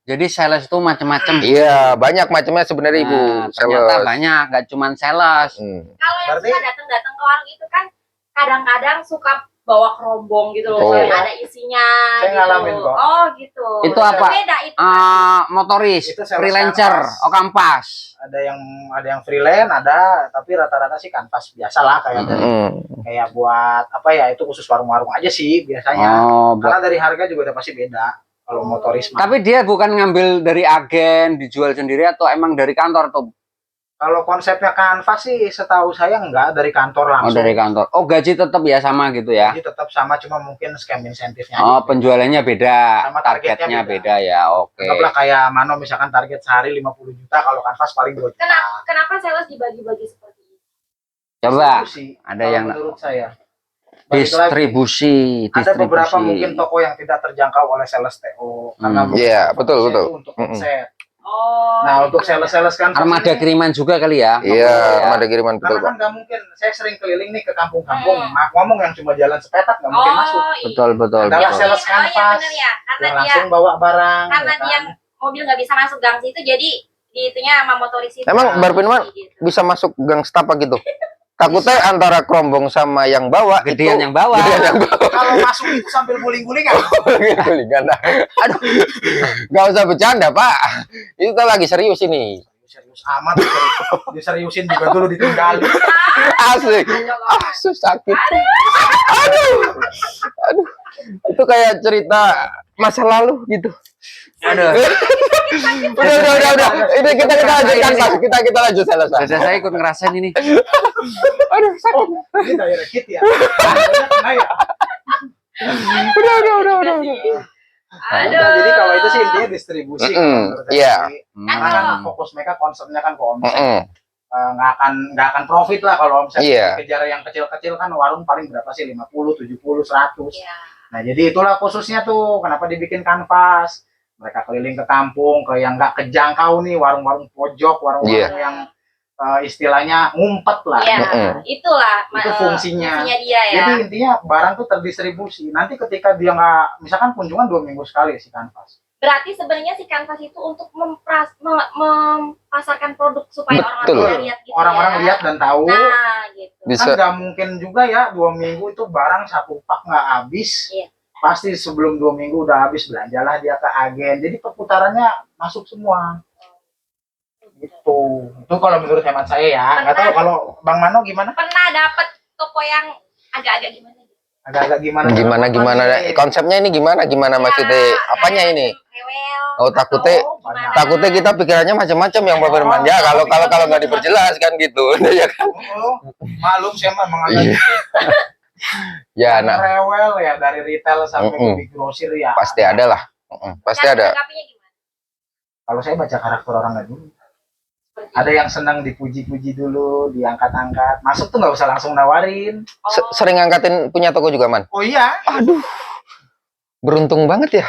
jadi sales itu macam-macam. Iya, banyak macamnya sebenarnya, Ibu. Nah, ternyata Sales. banyak, gak cuman sales. Kalau yang Berarti- suka datang-datang ke warung itu kan kadang-kadang suka bawa kerombong gitu loh, Oh. kayak ada isinya. Saya gitu. ngalamin kok. Oh gitu. Itu apa? Beda itu. Motoris, Itu sales freelancer, kanvas. oh kampas. Ada yang freelance, ada, tapi rata-rata sih kanvas biasa lah kayak dari kayak buat apa ya, itu khusus warung-warung aja sih biasanya. Oh, buat- Karena dari harga juga udah pasti beda kalau motoris mah. Tapi dia bukan ngambil dari agen, dijual sendiri atau emang dari kantor tuh? Kalau konsepnya kanvas sih setahu saya enggak dari kantor Oh, langsung. dari kantor. Oh, gaji tetap ya sama gitu ya? Jadi tetap sama, cuma mungkin scam insentifnya Oh, aja. penjualannya beda, Sama targetnya targetnya beda. beda ya. Oke. Anggaplah kayak Mano misalkan target sehari 50 juta, kalau kanvas paling 2 juta. Kenapa sales dibagi-bagi seperti itu? Coba Itu sih, ada kalau yang menurut saya. Balik lagi, distribusi. ada beberapa distribusi. mungkin toko yang tidak terjangkau oleh sales TO karena mungkin Iya, betul, fokusnya betul. itu untuk omset. Oh. Nah, untuk gitu. sales kan Armada kiriman juga kali ya? Iya, Ya. ada kiriman, betul, karena Pak. kan nggak mungkin, saya sering keliling nih ke kampung-kampung, ngomong yang cuma jalan sepetak nggak mungkin masuk. Oh, iya. Betul, betul, Adalah betul. sales Oh iya kanvas bener ya, karena yang dia langsung bawa barang. karena ya kan? dia mobil nggak bisa masuk gang situ, jadi di itunya sama motoris itu. Emang Bar Firman Gitu. bisa masuk gang setapak gitu? Takutnya antara kerombong sama yang bawa Gedean itu yang bawa. gedean yang bawa. Kalau masuk itu sambil guling-gulingan. Gulingan. Aduh, nggak usah bercanda, Pak. Kita lagi serius ini. Serius amat, diseriusin juga dulu ditinggalin. Asik. Sakit. Aduh. Itu kayak cerita masa lalu gitu. Aduh. Udah. Ini kita lanjutkan, Pak. Kita lanjut selesai. Dada saya ikut ngerasain ini. Aduh, sakit. Ini daerah hit ya. Nah, ya. Udah. Aduh. Nah, jadi kalau itu sih intinya distribusi. Mm-mm, kalau menurut saya iya. sih. Hmm. Karena kan fokus mereka konsepnya kan ke omset. Mm-mm. Nggak akan profit lah kalau omset. Iya. Kejar yang kecil-kecil kan warung paling berapa sih, 50, 70, 100. Iya. Nah, jadi itulah khususnya tuh kenapa dibikin kanvas. Mereka keliling ke kampung, ke yang nggak kejangkau nih, warung-warung pojok, warung-warung Iya. yang istilahnya ngumpet lah. Iya, itulah Itu fungsinya. dia ya. Jadi intinya barang tuh terdistribusi. Nanti ketika dia nggak, misalkan kunjungan 2 minggu sekali si kanvas. Berarti sebenarnya si kanvas itu untuk mempasarkan produk supaya Betul. orang-orang lihat gitu Orang-orang ya. lihat dan tahu. Nah, gitu. Bisa. Kan nggak mungkin juga ya 2 minggu itu barang 1 pak nggak habis. Iya. Pasti sebelum 2 minggu udah habis, belanjalah dia ke agen. Jadi perputarannya masuk semua. Gitu. Itu kalau menurut hemat saya ya. Nggak tahu kalau Bang Mano gimana? Pernah dapat toko yang agak-agak gimana gitu? Agak-agak gimana? Gimana konsepnya ini gimana maksudnya apanya ini? Rewel. Oh, takutnya Gimana? takutnya kita pikirannya macam-macam yang Pak Firman ya kalau nggak diperjelas kan gitu ya kan. Oh, malum saya memang agak Iya. gitu. Ya nah Rewel ya dari retail sampai ke big grocery ya. pasti ada lah. Pasti Cara ada. menanggapinya gimana? Kalau saya baca karakter orang nggak dulu. Ada yang senang dipuji-puji dulu, diangkat-angkat. Masuk tuh nggak usah langsung nawarin. Sering ngangkatin punya toko juga man. Oh iya. Beruntung banget ya.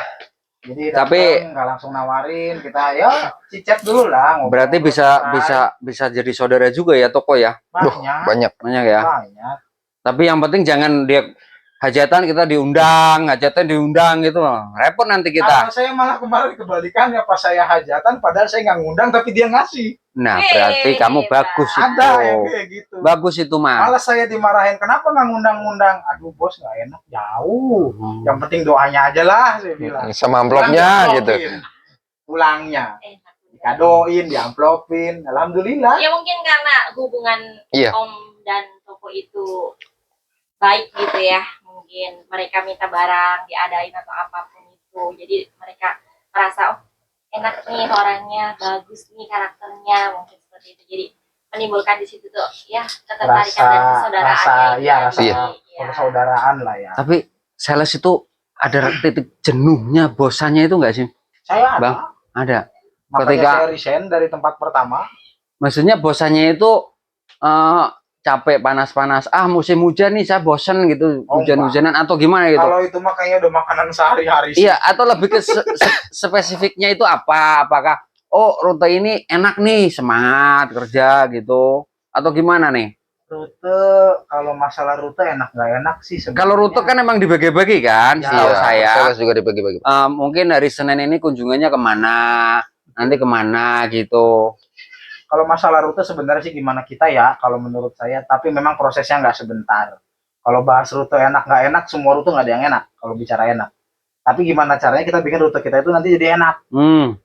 Jadi Tapi- datang, nggak langsung nawarin, kita ya cicet dulu lah. ngobrol, Berarti bisa jadi saudara juga ya toko ya. banyak, Banyak. Banyak ya. banyak. Tapi yang penting jangan dia hajatan kita diundang, hajatan diundang gitu loh. Repot nanti kita. Kalau saya malah kemarin kebalikannya, pas saya hajatan, padahal saya nggak ngundang, tapi dia ngasih. Nah, berarti kamu bagus itu. Ada yang kayak gitu. Bagus itu mah. Malah saya dimarahin, kenapa nggak ngundang-ngundang? Aduh bos, nggak enak, jauh. Yang penting doanya aja lah, saya bilang. Sama amplopnya gitu. Pulangnya, Enak. dikadoin, diamplopin. Alhamdulillah. Ya mungkin karena hubungan Iya. Om dan toko itu baik gitu ya. Mungkin mereka minta barang diadain atau apapun itu. Jadi mereka merasa oh enak nih orangnya, bagus nih karakternya, mungkin seperti itu. Jadi menimbulkan di situ tuh ya ketertarikan dan persaudaraan. rasa Iya. persaudaraan lah ya. Tapi sales itu ada titik jenuhnya, bosannya itu enggak sih? Saya ada. Bang, ada. Makanya ketika- saya resign dari tempat pertama. Maksudnya bosannya itu capek panas-panas. Ah, musim hujan nih saya bosan gitu, Oh, hujan-hujanan atau gimana gitu. Kalau itu mah kayaknya udah makanan sehari-hari sih. Iya, atau lebih ke spesifiknya itu apa? Apakah oh rute ini enak nih, semangat kerja gitu, atau gimana nih? Rute, kalau masalah rute enak nggak enak sih sebenarnya. Kalau rute kan emang dibagi-bagi kan, Ya, setahu saya. Sales juga dibagi-bagi. Mungkin dari Senin ini kunjungannya kemana, nanti kemana gitu. Kalau masalah rute sebenarnya sih gimana kita ya, kalau menurut saya, tapi memang prosesnya nggak sebentar. Kalau bahas rute enak nggak enak, semua rute nggak ada yang enak kalau bicara enak. Tapi gimana caranya kita bikin rute kita itu nanti jadi enak.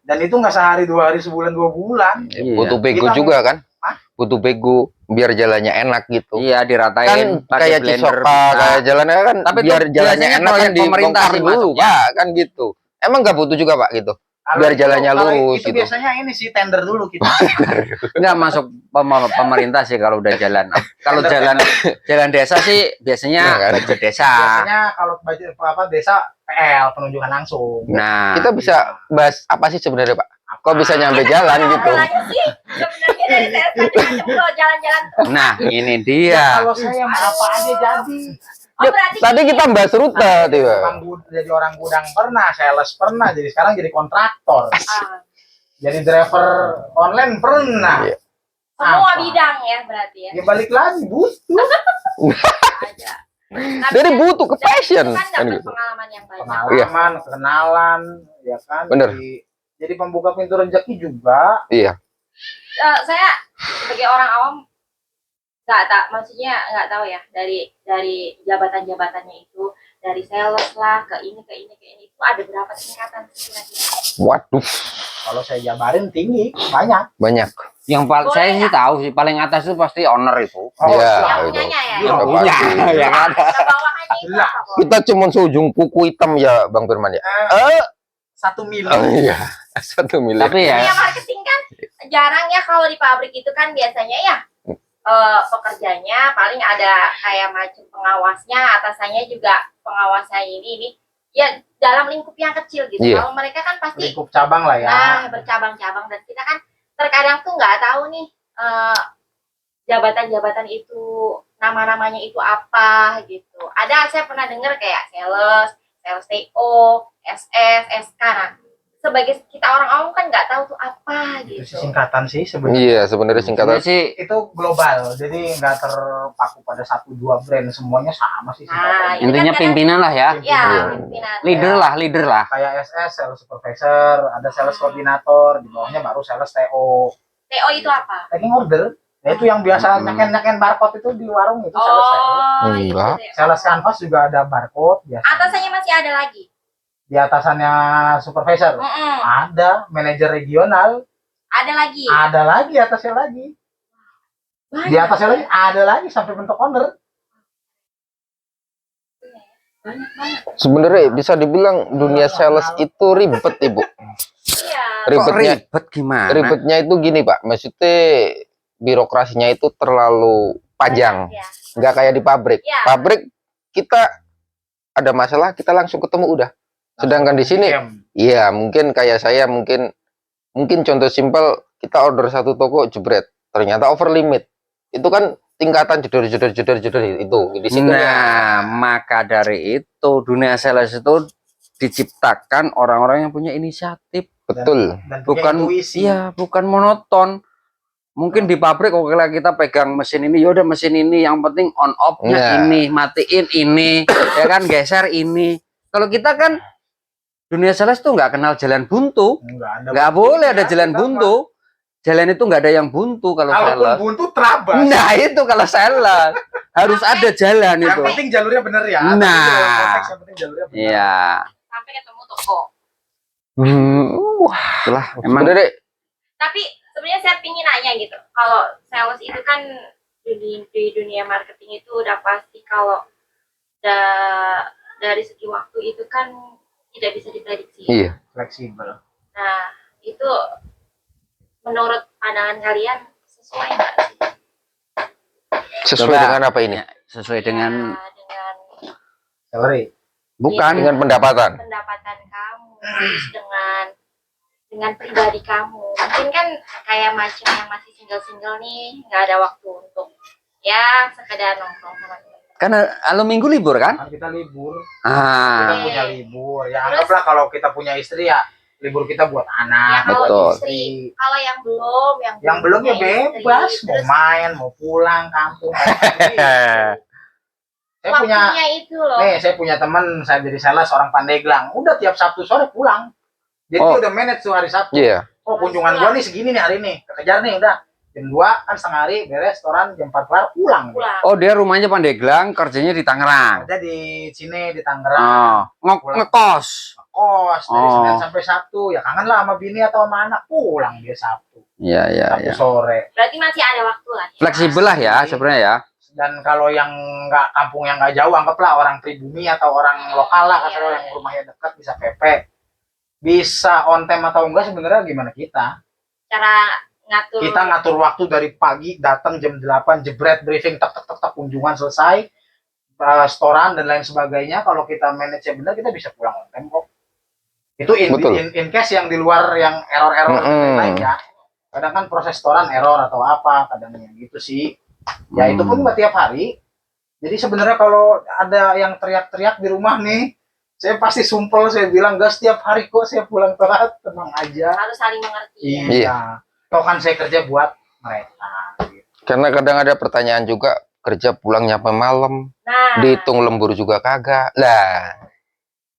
Dan itu nggak sehari, 2 hari, sebulan, 2 bulan. Iya. Butuh bego Kita- juga kan? Hah? Butuh bego biar jalannya enak gitu. Iya, diratain Kan pakai kayak blender. Cisoka, bisa. kayak jalannya kan Tapi biar itu jalannya biasanya enak kan proyek pemerintah dibongkar sih dulu, masuknya. Pak, kan gitu. Emang nggak butuh juga, Pak, gitu. Biar jalannya kalau lurus itu gitu. biasanya ini sih tender dulu kita. Nggak masuk pemerintah sih kalau udah jalan. Kalau jalan desa sih biasanya Nah, kan. budget desa. Biasanya kalau budget desa PL penunjukan langsung. Nah, Kita bisa bahas apa sih sebenarnya, Pak? Kok bisa nyampe jalan gitu? Awalnya sih sebenarnya dari saya tadi ngobrol jalan-jalan. nah ini Ya, dia. kalau saya mau apa aja jadi. Oh berarti Tadi kita bahas rute, tiba. Jadi orang gudang pernah, sales pernah, jadi sekarang jadi kontraktor. Jadi driver online pernah. Iya. semua Apa? bidang ya berarti ya. Ya balik lagi butuh Aja. Tapi Jadi kan butuh ke passion. itu kan Kan dapat gitu. pengalaman yang banyak. pengalaman, kenalan, ya kan. Bener. Jadi pembuka pintu rezeki juga. Iya. Saya sebagai orang awam maksudnya nggak tahu ya dari jabatan-jabatannya itu dari sales lah ke ini itu ada berapa tingkatan sih kira-kira? Waduh, Kalau saya jabarin tinggi, banyak. banyak. Yang Boleh saya sih nggak? tahu sih paling atas itu pasti owner itu. Iya, Yang itu. punyanya ya. Yang Udah punya, pasti. ya kan? Ke bawahannya itu Lah, apa Bos? Kita cuma seujung kuku hitam ya, Bang Firman ya. 1 mili. Oh iya, 1 miliar. Tapi ya Iya marketing kan jarang ya kalau di pabrik itu kan biasanya ya pekerjanya paling ada kayak macam pengawasnya, atasannya juga pengawasnya ini ya dalam lingkup yang kecil gitu. Iya. Kalau mereka kan pasti Lingkup cabang lah ya. bercabang-cabang dan kita kan terkadang tuh nggak tahu nih jabatan-jabatan itu nama-namanya itu apa gitu. Ada saya pernah dengar kayak sales TO, SS, SK. Nah, sebagai kita orang awam kan nggak tahu tuh apa Itu sih gitu. singkatan sih sebenarnya. Iya, sebenarnya singkatan. Sebenarnya sih Itu global, jadi nggak terpaku pada 1-2 brand, semuanya sama sih Nah, singkatannya. ini intinya kan pimpinan lah ya. Ya, Iya. pimpinan. Leader lah. Kayak SS, sales supervisor, ada sales koordinator, di bawahnya baru sales TO. TO itu apa? Taking order, ya itu yang biasa Hmm. neken barcode itu di warung itu sales TO. Oh, Enggak. itu TO. Sales canvas juga ada barcode biasa. Atasannya masih ada lagi. Di atasannya supervisor Mm-mm. ada manajer regional, Ada lagi. ada lagi atasnya lagi. Di Banyak. atasnya lagi ada lagi sampai bentuk owner. Banyak banget. Sebenarnya bisa dibilang dunia sales itu ribet, Ibu. Iya. Kok Ribetnya ribet gimana? ribetnya itu gini, Pak. Maksudnya birokrasinya itu terlalu panjang. Ya. Nggak kayak di pabrik. Iya. Pabrik kita ada masalah, kita langsung ketemu udah. Sedangkan di sini, iya mungkin kayak saya mungkin contoh simpel, kita order satu toko jebret, ternyata over limit. Itu kan tingkatan jedor itu di situ. Nah, maka dari itu dunia sales itu diciptakan orang-orang yang punya inisiatif, Betul. dan punya bukan intuisi. iya, bukan monoton. Mungkin di pabrik oke lah kita pegang mesin ini, yaudah mesin ini yang penting on off-nya Nah. ini, matiin ini, ya kan geser ini. Kalau kita kan dunia sales tuh nggak kenal jalan buntu, nggak boleh ada jalan buntu. Jalan itu nggak ada yang buntu kalau Kalaupun sales. buntu terabas. Nah itu kalau sales harus ada jalan Yang itu. penting jalurnya bener ya. Nah. Tapi dalam konteks yang penting jalurnya bener. Iya, Sampai ketemu toko. Wah, itulah emang. sebenarnya Tapi sebenarnya saya pingin nanya gitu. Kalau sales itu kan di dunia marketing itu udah pasti kalau dari segi waktu itu kan tidak bisa diprediksi. iya. Fleksibel. Nah, itu menurut pandangan kalian sesuai nggak sih? Sesuai Coba. dengan apa ini? Ya, sesuai dengan Ya, dengan Sorry. bukan Dengan pendapatan. pendapatan kamu, terus dengan pribadi kamu. Mungkin kan kayak macam yang masih single-single nih, nggak ada waktu untuk ya sekedar nongkrong sama teman. karena malam minggu libur kan? Kan kita libur. Kita Ah, Oke. punya libur. Ya Terus- anggaplah kalau kita punya istri ya libur kita buat Ya anak, kalau betul. buat istri, istri. kalau yang belum, Yang belum ya punya istri, bebas, mau terus main, mau pulang kampung. Saya punya waktunya itu loh. saya punya teman, saya jadi sales orang Pandeglang. Udah tiap Sabtu sore pulang. Jadi Oh. dia udah manage tuh hari Sabtu. Iya. Oh, kunjungan gua nih segini nih hari ini. Kekejar nih udah. Jam 2 kan setengah hari beres restoran, jam 4 kelar pulang. Pulang. oh dia rumahnya Pandeglang, kerjanya di Tangerang. Ada di sini di Tangerang. Oh, Pulang. ngekos. Kos dari Oh. Senin sampai Sabtu. Ya kangen lah sama bini atau sama anak, pulang dia Sabtu. Iya iya Sabtu iya. sore. Berarti masih ada waktu lah. Ya? Fleksibel lah ya sebenarnya ya. Dan kalau yang nggak kampung yang nggak jauh, anggaplah orang pribumi atau orang lokal lah, kasarnya yang rumahnya dekat bisa PP. Bisa on time atau enggak sebenarnya gimana kita? Cara ngatur. Kita ngatur waktu dari pagi datang jam 8 jebret briefing tak kunjungan selesai, restoran dan lain sebagainya. Kalau kita manage nya benar kita bisa pulang on time kok. Itu Betul. in case yang di luar yang error-error Mm-mm. lain ya. Kadang kan proses restoran error atau apa, kadang yang gitu sih. Ya itu pun nggak tiap hari. Jadi sebenarnya kalau ada yang teriak-teriak di rumah nih, saya pasti sumpel, saya bilang gas setiap hari kok saya pulang telat, tenang aja. Harus saling mengerti. Ya? Iya. Toh kan saya kerja buat mereka. Gitu. Karena kadang ada pertanyaan juga, kerja pulang nyampe malam, Nah, dihitung lembur juga kagak. Lah,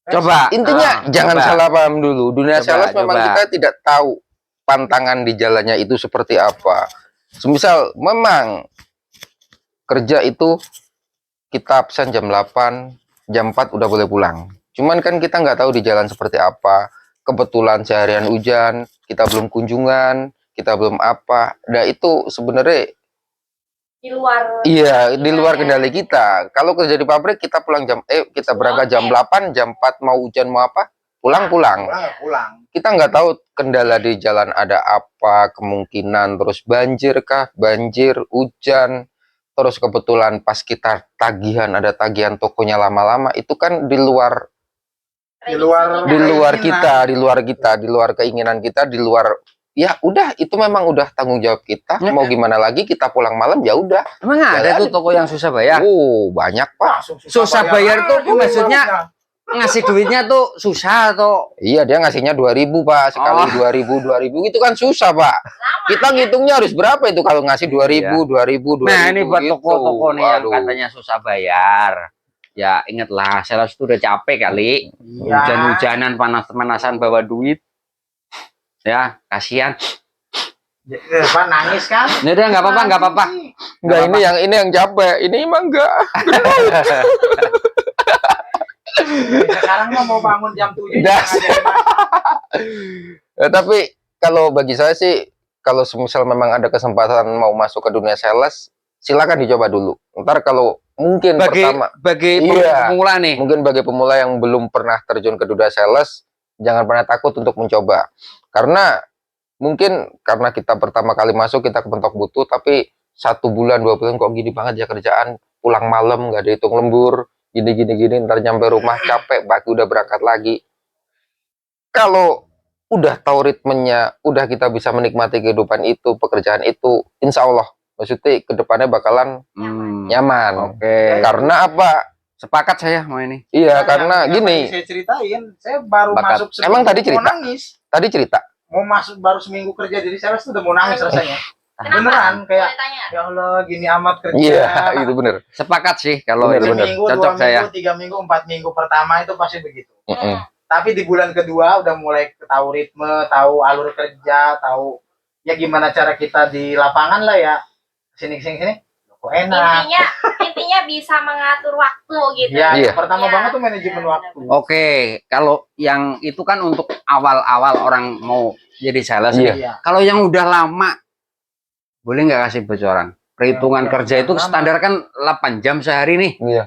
Coba intinya jangan coba. salah paham dulu. Dunia Coba, sales memang coba. kita tidak tahu pantangan di jalannya itu seperti apa. Semisal memang kerja itu kita absen jam 8, jam 4 udah boleh pulang. Cuman kan kita nggak tahu di jalan seperti apa. Kebetulan seharian hujan, kita belum kunjungan, kita belum apa. Nah itu sebenarnya di luar. iya di luar ya. kendali kita. Kalau kerja di pabrik kita pulang kita berangkat jam 8, jam 4 mau hujan mau apa, pulang. Pulang ya pulang. Kita nggak tahu kendala di jalan ada apa, kemungkinan terus banjir kah, hujan, terus kebetulan pas kita ada tagihan tokonya lama-lama, itu kan di luar Di luar- kita, di luar keinginan kita, di luar ya udah itu memang udah tanggung jawab kita. Ya. Mau gimana lagi kita pulang malam ya udah. Emang ada Jalan. tuh toko yang susah bayar? Oh, banyak Pak. Langsung Susah bayar tuh aja maksudnya uangnya. ngasih duitnya tuh susah atau Iya, dia ngasihnya 2.000 Pak, sekali Oh. 2.000 itu kan susah Pak. Kita ngitungnya harus berapa itu kalau ngasih 2.000 2.000 nah ini buat gitu. toko-toko nih yang Waduh. katanya susah bayar. Ya ingatlah, sales itu udah capek kali. Iya. Hujan-hujanan, panas-panasan bawa duit. Ya, kasihan. Pak nangis kan? Ya udah nggak apa-apa, nggak apa-apa. Enggak, ini yang capek. Ini emang enggak. Sekarang mah mau bangun jam 7 Das. jangan jadi mas. Tapi kalau bagi saya sih, kalau semisal memang ada kesempatan mau masuk ke dunia sales, silakan dicoba dulu. Ntar kalau mungkin pertama, Bagi Iya. pemula nih. mungkin bagi pemula yang belum pernah terjun ke dunia sales, jangan pernah takut untuk mencoba. Karena mungkin karena kita pertama kali masuk, kita kepentok butuh, tapi 1 bulan 2 bulan kok gini banget ya kerjaan, pulang malam nggak dihitung lembur, gini, ntar nyampe rumah capek, pagi udah berangkat lagi. Kalau udah tahu ritmenya, udah kita bisa menikmati kehidupan itu, pekerjaan itu, insya Allah, maksudnya kedepannya bakalan nyaman. Oke. Karena apa? Sepakat saya mau ini. Iya, karena Yang gini, tadi saya ceritain, saya baru Bakat. masuk seminggu Emang tadi cerita? mau nangis. tadi cerita, Mau masuk baru seminggu kerja jadi sales tuh udah mau nangis rasanya. Kenapa? Beneran kayak Boleh tanya? ya Allah gini amat kerja. iya, itu bener. Sepakat sih kalau Bener, ini. bener. Seminggu, Cocok 2 saya. minggu, 3 minggu, 4 minggu pertama itu pasti begitu. Mm-mm. Tapi di bulan kedua udah mulai tahu ritme, tahu alur kerja, tahu ya gimana cara kita di lapangan lah ya. Sini, kok enak. Intinya bisa mengatur waktu gitu. Ya, Iya. pertama Iya. banget tuh manajemen Iya, waktu. Oke, kalau yang itu kan untuk awal-awal orang mau jadi sales. Iya. Iya. Kalau yang udah lama, boleh nggak kasih bocoran? Perhitungan Yang kerja itu lama. standar kan 8 jam sehari nih. Iya.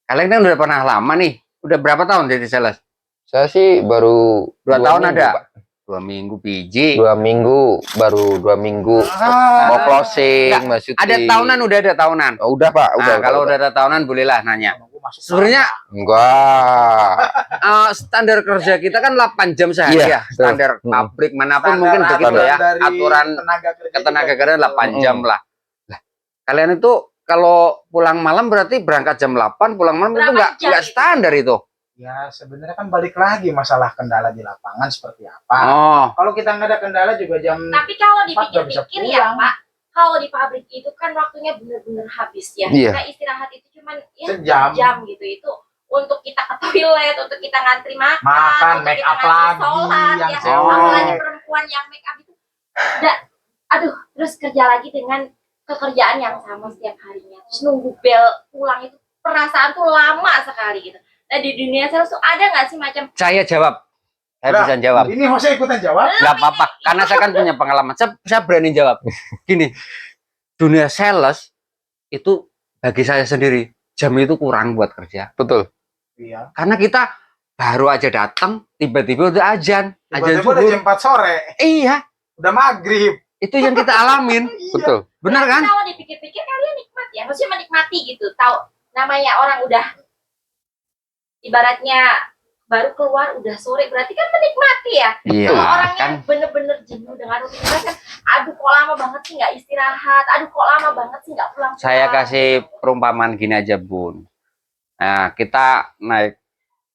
Kalian kan udah pernah lama nih. Udah berapa tahun jadi sales? Saya sih baru 2 tahun minggu, ada? Pak. 2 minggu biji. 2 minggu, baru 2 minggu mau closing, Enggak, maksudnya. Ada tahunan, udah ada tahunan. Oh, udah Pak, udah. Nah, kalau udah ada tahunan bolehlah nanya. Sebenarnya enggak. standar kerja kita kan 8 jam sehari Iya, ya. betul. Standar pabrik manapun mungkin begitu ya. Aturan ketenaga kerjaan 8 jam lah. Lah, kalian itu kalau pulang malam berarti berangkat jam 8, pulang malam itu Berapa jam nggak itu? standar itu. Ya sebenarnya kan balik lagi masalah kendala di lapangan seperti apa. Oh, Kalau kita nggak ada kendala juga jam Tapi kalau Empat nggak bisa dipikir-pikir ya pulang. Pak, kalau di pabrik itu kan waktunya bener-bener habis ya. Iya. Kita istirahat itu cuman ya Sejam. jam gitu. Itu untuk kita ke toilet, untuk kita ngantri makan, makan, untuk make kita up ngantri lagi sholat, yang ya. cewek. Apalagi perempuan yang make up itu. Aduh, terus kerja lagi dengan pekerjaan yang sama setiap harinya. Terus nunggu bel pulang itu perasaan tuh lama sekali gitu. Nah di dunia sales tuh ada nggak sih macam saya jawab. Saya Lah, bisa jawab. Ini Jose ikutan jawab. Nggak apa-apa, karena saya kan punya pengalaman. Saya berani jawab. Gini, dunia sales itu bagi saya sendiri jam itu kurang buat kerja. Betul. Iya. Karena kita baru aja datang, tiba-tiba udah azan. Azan Tiba-tiba udah zuhur. jam 4 sore, Iya, udah maghrib. itu yang kita alamin. Betul. Benar kan? Kalau dipikir-pikir kalian nikmat ya, maksudnya menikmati gitu. Tahu namanya orang udah ibaratnya baru keluar udah sore, berarti kan menikmati ya. Iya, Kalau orangnya kan. bener-bener jenuh dengan rutinitas kan, aduh kok lama banget sih nggak istirahat, aduh kok lama banget sih nggak pulang. Saya kasih perumpamaan gini aja, Bun. Nah, kita naik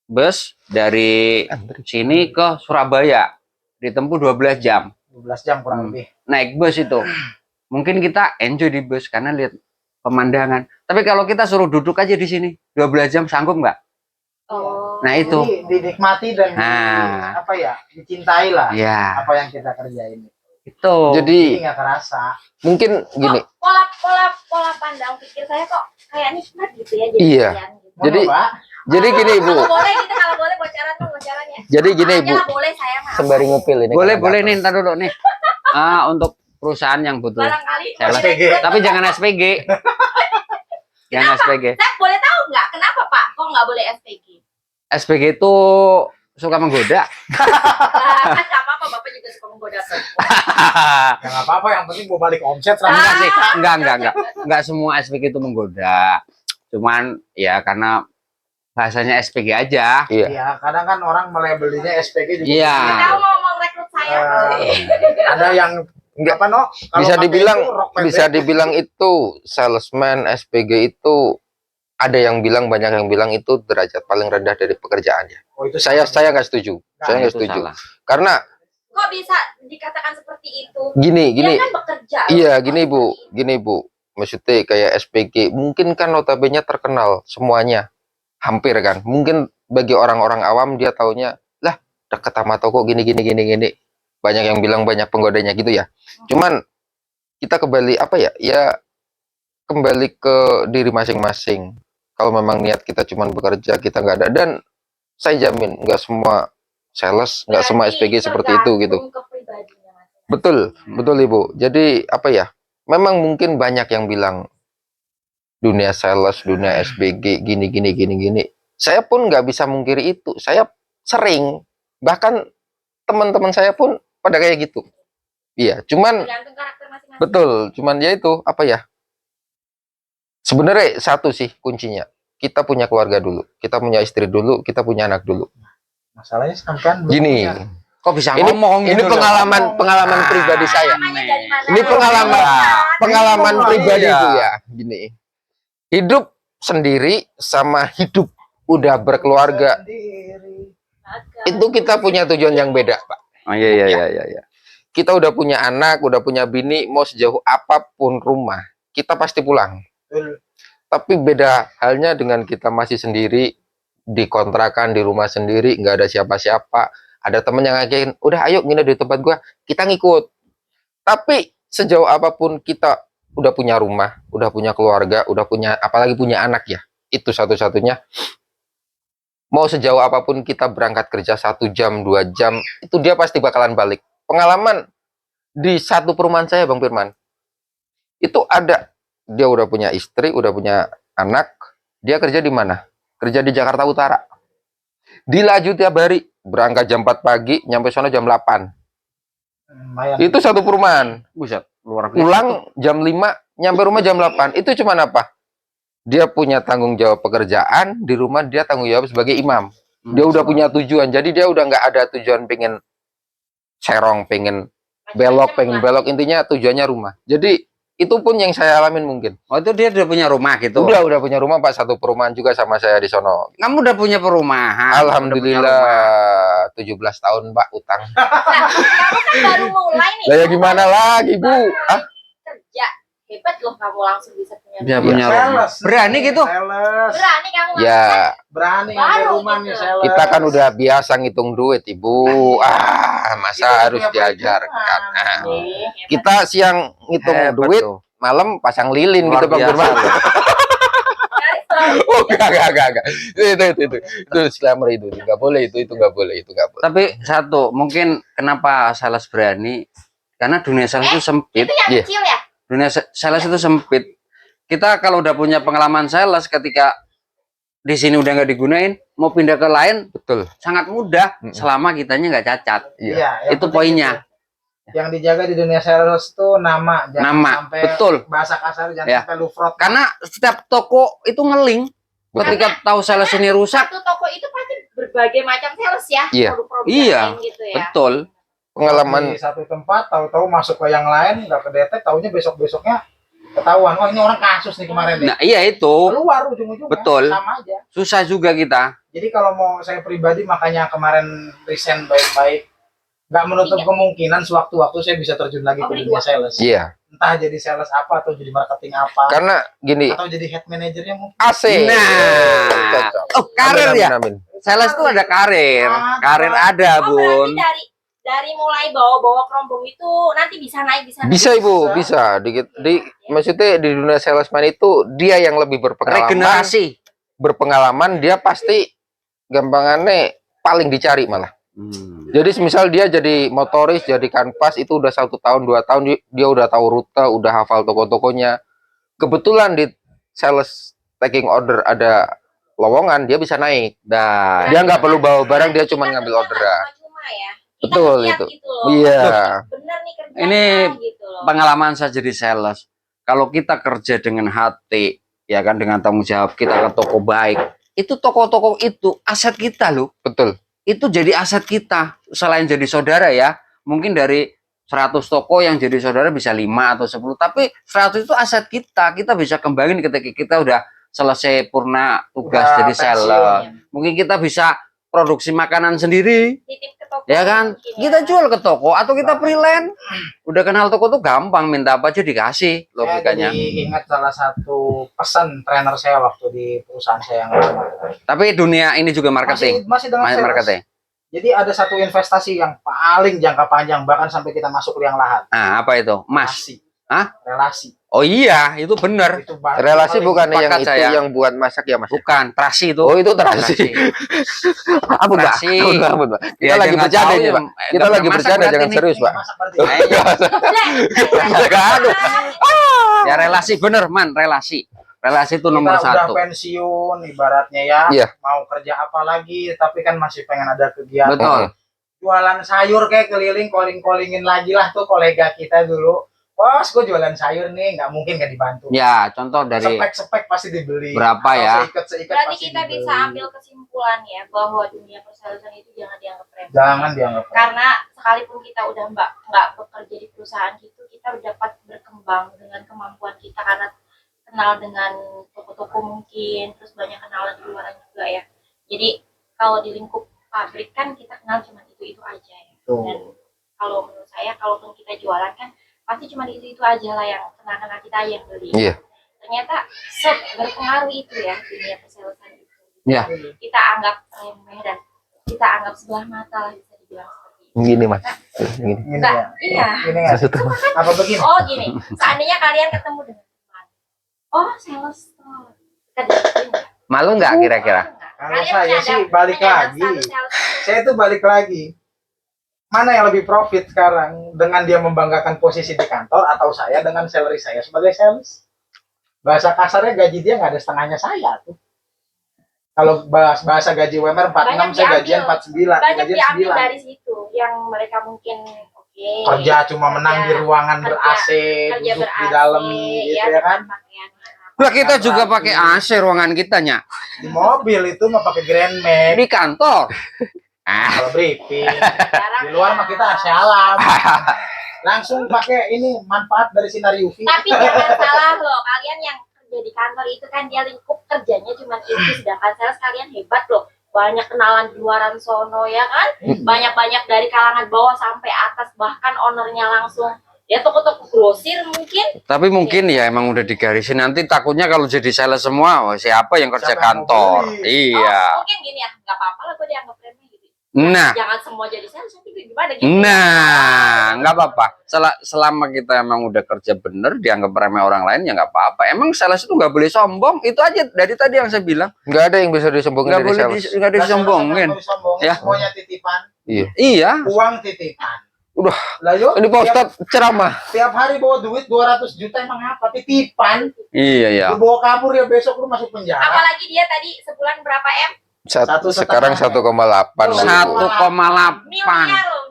bus dari sini ke Surabaya. Ditempuh 12 jam. 12 jam kurang lebih. Naik bus itu. Mungkin kita enjoy di bus karena lihat pemandangan. Tapi kalau kita suruh duduk aja di sini 12 jam sanggup nggak? Oh. Nah, itu. Jadi dinikmati dan Nah. apa ya, dicintai lah Ya, apa yang kita kerjain. itu. Jadi Jadi nggak kerasa. mungkin gini, Kok pola pandang pikir saya kok kayak nikmat gitu ya jadi Iya. kalian gitu. Mau Jadi- nyoba? jadi gini Ibu. Kalau boleh gitu, kalau boleh bocorannya. Jadi gini Apa aja Ibu, lah, boleh saya mah. sembari ngupil ini. Boleh, kan boleh ada nih, apa. ntar dulu nih. Untuk perusahaan yang butuh. Barangkali Sales. boleh SPG. ikut. Tapi jangan SPG. Jangan SPG. Saya boleh tahu nggak kenapa Pak? Kok nggak boleh SPG? SPG itu suka menggoda. Kan nggak apa-apa, Bapak juga suka menggoda perempuan. Ya nggak apa-apa, yang penting mau balik omset. Enggak sih, enggak semua SPG itu menggoda. Cuman ya karena bahasanya SPG aja. Iya. Iya, kadang kan orang melabelinya SPG juga. Iya. Tahu mau rekrut saya? Ada yang Enggak. apa no? Kalau Bisa pakai dibilang itu rok pendek. bisa dibilang itu salesman SPG itu ada yang bilang, banyak yang bilang itu derajat paling rendah dari pekerjaan ya. Oh, itu Saya salah. nggak setuju. Saya nggak Itu setuju. salah. Karena Kok bisa dikatakan seperti itu? gini, Dia kan bekerja. iya loh. gini Bu, gini Bu. Maksudnya kayak SPG, mungkin kan notabene terkenal semuanya, hampir kan. Mungkin bagi orang-orang awam dia taunya, lah deket sama toko gini gini gini gini. Banyak yang bilang banyak penggodanya gitu ya. Cuman kita kembali apa ya? Ya kembali ke diri masing-masing. Kalau memang niat kita cuma bekerja, kita nggak ada. Dan saya jamin nggak semua sales, nggak semua Berarti SPG seperti itu gitu. tergantung kepribadiannya masing-masing. Betul, betul Ibu. Jadi apa ya? Memang mungkin banyak yang bilang dunia sales, dunia SBG, gini gini gini gini. Saya pun nggak bisa mungkiri itu. Saya sering, bahkan teman-teman saya pun pada kayak gitu. Iya, cuman Tergantung karakter masing-masing. betul, cuman ya itu apa ya? Sebenarnya satu sih kuncinya. Kita punya keluarga dulu, kita punya istri dulu, kita punya anak dulu. Masalahnya sampean belum Gini, punya. Kok bisa ini ngomong ini gitu loh? pengalaman pribadi saya. Namanya dari mana? Ini pengalaman Iya. pribadi Bu ya. Gini, hidup sendiri sama hidup udah berkeluarga Sendiri. itu kita punya tujuan yang beda, Pak. Oh iya iya iya iya. Iya. Kita udah punya anak, udah punya bini, mau sejauh apapun rumah, kita pasti pulang. Betul. Tapi beda halnya dengan kita masih sendiri, di kontrakan, di rumah sendiri, nggak ada siapa-siapa. Ada temen yang ngajakin, udah ayo nginep di tempat gua, kita ngikut. Tapi sejauh apapun kita udah punya rumah, udah punya keluarga, udah punya, apalagi punya anak ya, itu satu-satunya. Mau sejauh apapun kita berangkat kerja 1 jam, 2 jam, itu dia pasti bakalan balik. Pengalaman di satu perumahan saya, Bang Firman, itu ada, dia udah punya istri, udah punya anak, dia kerja di mana? Kerja di Jakarta Utara. Dilaju tiap hari, berangkat jam 4 pagi, nyampe sana jam 8. Lumayan. Itu satu perumahan. Buset, luar biasa. Pulang jam 5, nyampe rumah jam 8. Itu cuman apa? Dia punya tanggung jawab pekerjaan, di rumah dia tanggung jawab sebagai imam. Dia udah punya tujuan, jadi dia udah nggak ada tujuan pengen serong, pengen belok, intinya tujuannya rumah. Jadi itu pun yang saya alamin mungkin. Oh itu dia udah punya rumah gitu. Udah punya rumah Pak, satu perumahan juga sama saya di sono. Kamu udah punya perumahan. Alhamdulillah 17 tahun Pak utang. Kamu kan baru mulai nih. Lah ya gimana lagi Bu? Ah, Kerja. Hebat loh kamu langsung bisa punya Dia rumah. punya rumah. Sales. Berani gitu? Sales. Berani kamu ya Berani Baru ngambil rumah gitu. nih sales. kita kan udah biasa ngitung duit Ibu. Ah, Itu masa harus punya diajarkan. perhitungan. Ah. Hebat. Kita siang ngitung Hebat duit, tuh. malam pasang lilin Luar gitu Bang biasa Firman. loh. Oh, enggak. Itu disclaimer itu. Enggak boleh itu enggak boleh, itu enggak boleh. Tapi satu, mungkin kenapa sales berani? Karena dunia sales itu sempit. Itu yang Iya. kecil ya? Dunia sales itu sempit. Kita kalau udah punya pengalaman sales, ketika di sini udah nggak digunain, mau pindah ke lain Betul. sangat mudah Mm-mm. selama kitanya nggak cacat. Iya. yang Itu penting poinnya. itu. Yang dijaga di dunia sales tuh nama, jangan Nama, sampai betul. bahasa kasar, jangan Ya. sampai lu fraud. Karena setiap toko itu ngeling. Ketika tahu sales ini rusak, Satu toko itu pasti berbagai macam sales ya. Iya. Produk-produk Iya. yang lain gitu ya. betul. Pengalaman di satu tempat, tahu-tahu masuk ke yang lain, nggak kedetek, taunya besok-besoknya ketahuan. Oh ini orang kasus nih kemarin nih. Nah, iya itu. Keluar ujung-ujungnya. Betul. Sama aja. Susah juga kita. Jadi kalau mau saya pribadi, makanya kemarin resign baik-baik. Nggak menutup Iya. kemungkinan sewaktu-waktu saya bisa terjun lagi ke dunia sales. iya. Entah jadi sales apa, atau jadi marketing apa, Karena gini, atau jadi head manajernya mungkin. AC. Nah. Cocok. Oh, karir Amin, ya. amin. Sales tuh ada karir. Ah, Karir ada, Oh, Bun. berarti dari mulai bawa-bawa kerombong itu nanti bisa naik, bisa naik. Bisa Ibu, bisa. Maksudnya di dunia salesman itu dia yang lebih Regenerasi. berpengalaman, dia pasti gampangannya paling dicari malah. Jadi misal dia jadi motoris, jadi kanvas itu udah 1 tahun 2 tahun dia udah tahu rute, udah hafal toko-tokonya. Kebetulan di sales taking order ada lowongan, dia bisa naik. Dah. Dia nggak perlu bawa barang, dia Kita cuma ngambil kerja orderan. nggak cuma-cuma ya. Kita Betul, ngeliat itu. Gitu loh. Iya. Bener nih kerjanya Ini gitu loh. Pengalaman saya jadi sales. Kalau kita kerja dengan hati, ya kan, dengan tanggung jawab, kita ke toko baik, itu toko-toko itu aset kita loh. Betul. Itu jadi aset kita. Selain jadi saudara ya, mungkin dari 100 toko yang jadi saudara bisa 5 atau 10, tapi 100 itu aset kita. Kita bisa kembangin ketika kita udah selesai purna tugas Udah jadi pensiun. sales. Mungkin kita bisa produksi makanan sendiri, Titip ke toko ya kan? mungkin Kita ya. jual ke toko atau kita freelance. Udah kenal toko tuh gampang, minta apa aja dikasih Saya logikanya. jadi ingat salah satu pesan trainer saya waktu di perusahaan saya yang lama. Tapi dunia ini juga marketing, Masih dengan sales. marketing. Jadi ada satu investasi yang paling jangka panjang, bahkan sampai kita masuk liang lahat. Nah, apa itu? Mas. Relasi. Hah? Relasi. Oh iya, itu bener. Itu Relasi paling- bukan yang sepakat itu saya. yang buat masak ya Mas? Bukan, terasi itu. Oh itu terasi. Ampun Pak. Terasi. Ampun, Pak. Kita Dia aja lagi nggak bercanda tahu ini ya, Pak. nggak Kita pernah lagi masak bercanda berarti jangan ini. serius Pak. Masak berarti. Aduh. Ya relasi bener man, relasi. Relasi itu nomor Kita satu. udah pensiun ibaratnya ya, Iya. mau kerja apa lagi, tapi kan masih pengen ada kegiatan. Betul. Jualan sayur kayak keliling, calling-callingin lagi lah tuh kolega kita dulu. Bos, gue jualan sayur nih, nggak mungkin nggak dibantu. Ya, contoh dari Spek-spek pasti dibeli. Berapa Atau ya? Seikat-seikat Berarti pasti kita dibeli. bisa ambil kesimpulan ya bahwa dunia persalesan itu jangan dianggap remeh. Jangan dianggap. Karena sekalipun kita udah nggak bekerja di perusahaan gitu, kita dapat berkembang dengan kemampuan kita karena kenal dengan toko-toko mungkin, terus banyak kenalan di luar juga ya. Jadi kalau di lingkup pabrik kan kita kenal cuma itu aja ya. Dan kalau menurut saya, kalaupun kita jualan kan pasti cuma itu aja lah yang kena kita aja yang beli. Iya. Ternyata berpengaruh itu ya dunia persalesan itu. Iya. Kita anggap remeh dan kita anggap sebelah mata lah bisa dibilang seperti itu. Gini Mas. Gini. Ini Nah, ya. iya. Ini nggak sih? Apa begini? Oh gini, seandainya kalian ketemu dengan teman, oh sales tuh, kita digituin nggak? malu nggak kira-kira? Kalau Kalian saya menyadap- sih balik menyadap lagi. status sales. Saya tuh balik lagi. Mana yang lebih profit sekarang, dengan dia membanggakan posisi di kantor atau saya dengan salary saya sebagai sales? Bahasa kasarnya gaji dia nggak ada setengahnya saya tuh. Kalau bahasa gaji UMR 46, Banyak saya gajian diambil. 49, Banyak gajian diambil 9. dari situ yang mereka mungkin oke, Kerja cuma menang di ruangan Kerja- ber-AC, kerja duduk ber-AC, di dalam gitu ya kan. pakaian Lah kita juga pakai AC ruangan kitanya Di mobil itu mah pakai Grand Max, di kantor. Ah, kalau briefing. jarang Di luar ya. mah kita AC alam. Langsung pakai ini manfaat dari sinar UV. Tapi jangan salah loh, kalian yang kerja di kantor itu kan dia lingkup kerjanya cuma itu, sedangkan sales kalian hebat loh. Banyak kenalan di luaran sono ya kan, banyak-banyak dari kalangan bawah sampai atas, bahkan ownernya langsung ya toko-toko grosir mungkin. tapi mungkin ya emang udah digarisin nanti takutnya kalau jadi sales semua, wah, siapa yang kerja Siapa yang mau kantor? beli? Iya. Oh, mungkin gini ya, nggak apa-apa lah gue dianggap remeh gitu. Nah, Jangan semua jadi sales, nanti gimana gitu. nah, nggak apa-apa. Selama kita emang udah kerja bener, dianggap remeh orang lain ya nggak apa-apa. Emang sales itu nggak boleh sombong. Itu aja dari tadi yang saya bilang. Nggak ada yang bisa disombongin Nggak dari boleh sales. nggak disombongin. Ya. Semuanya titipan, Iya. uang titipan. Udah. Lah yuk, Ini Pak Ustadz ceramah. tiap hari bawa duit 200 juta emang apa? Titipan. Iya ya. Lu bawa kabur ya besok lu masuk penjara. Apalagi dia tadi sebulan berapa M? Satu Sekarang setengah. 1,8. Oh, 1,8. Miliar loh.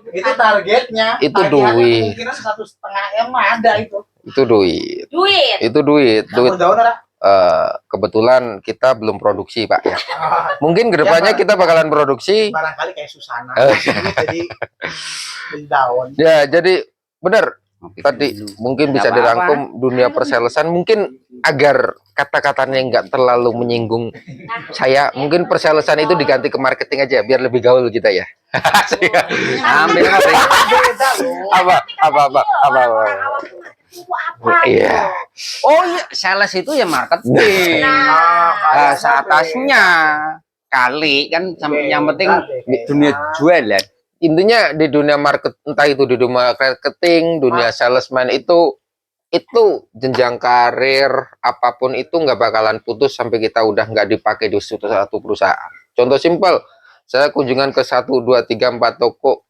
Itu targetnya. Itu Tagihannya duit. Kemungkinan 1,5 M ada itu. Itu duit. Duit. Itu duit. Duit. Campur daun ada. Kebetulan kita belum produksi Pak ya. Ah, Mungkin kedepannya Ya, kita bakalan produksi. barangkali kayak Susana. Eh. Jadi daun. Ya jadi benar tadi mungkin bisa Nggak apa-apa. dirangkum dunia persalesan mungkin agar kata-katanya nggak terlalu menyinggung Nah, saya. Mungkin persalesan itu diganti ke marketing aja biar lebih gaul kita ya. Ambil ambil. Beda loh. Apa. Orang awam tuh marketing itu apa? Iya. Oh iya, sales itu ya marketing. Nah, Bahasa atasnya kali kan yang penting dunia jualan. Intinya di dunia market, entah itu di dunia marketing, dunia salesman itu jenjang karir apapun itu nggak bakalan putus sampai kita udah nggak dipakai di satu perusahaan. Contoh simpel, saya kunjungan ke 1, 2, 3, 4 toko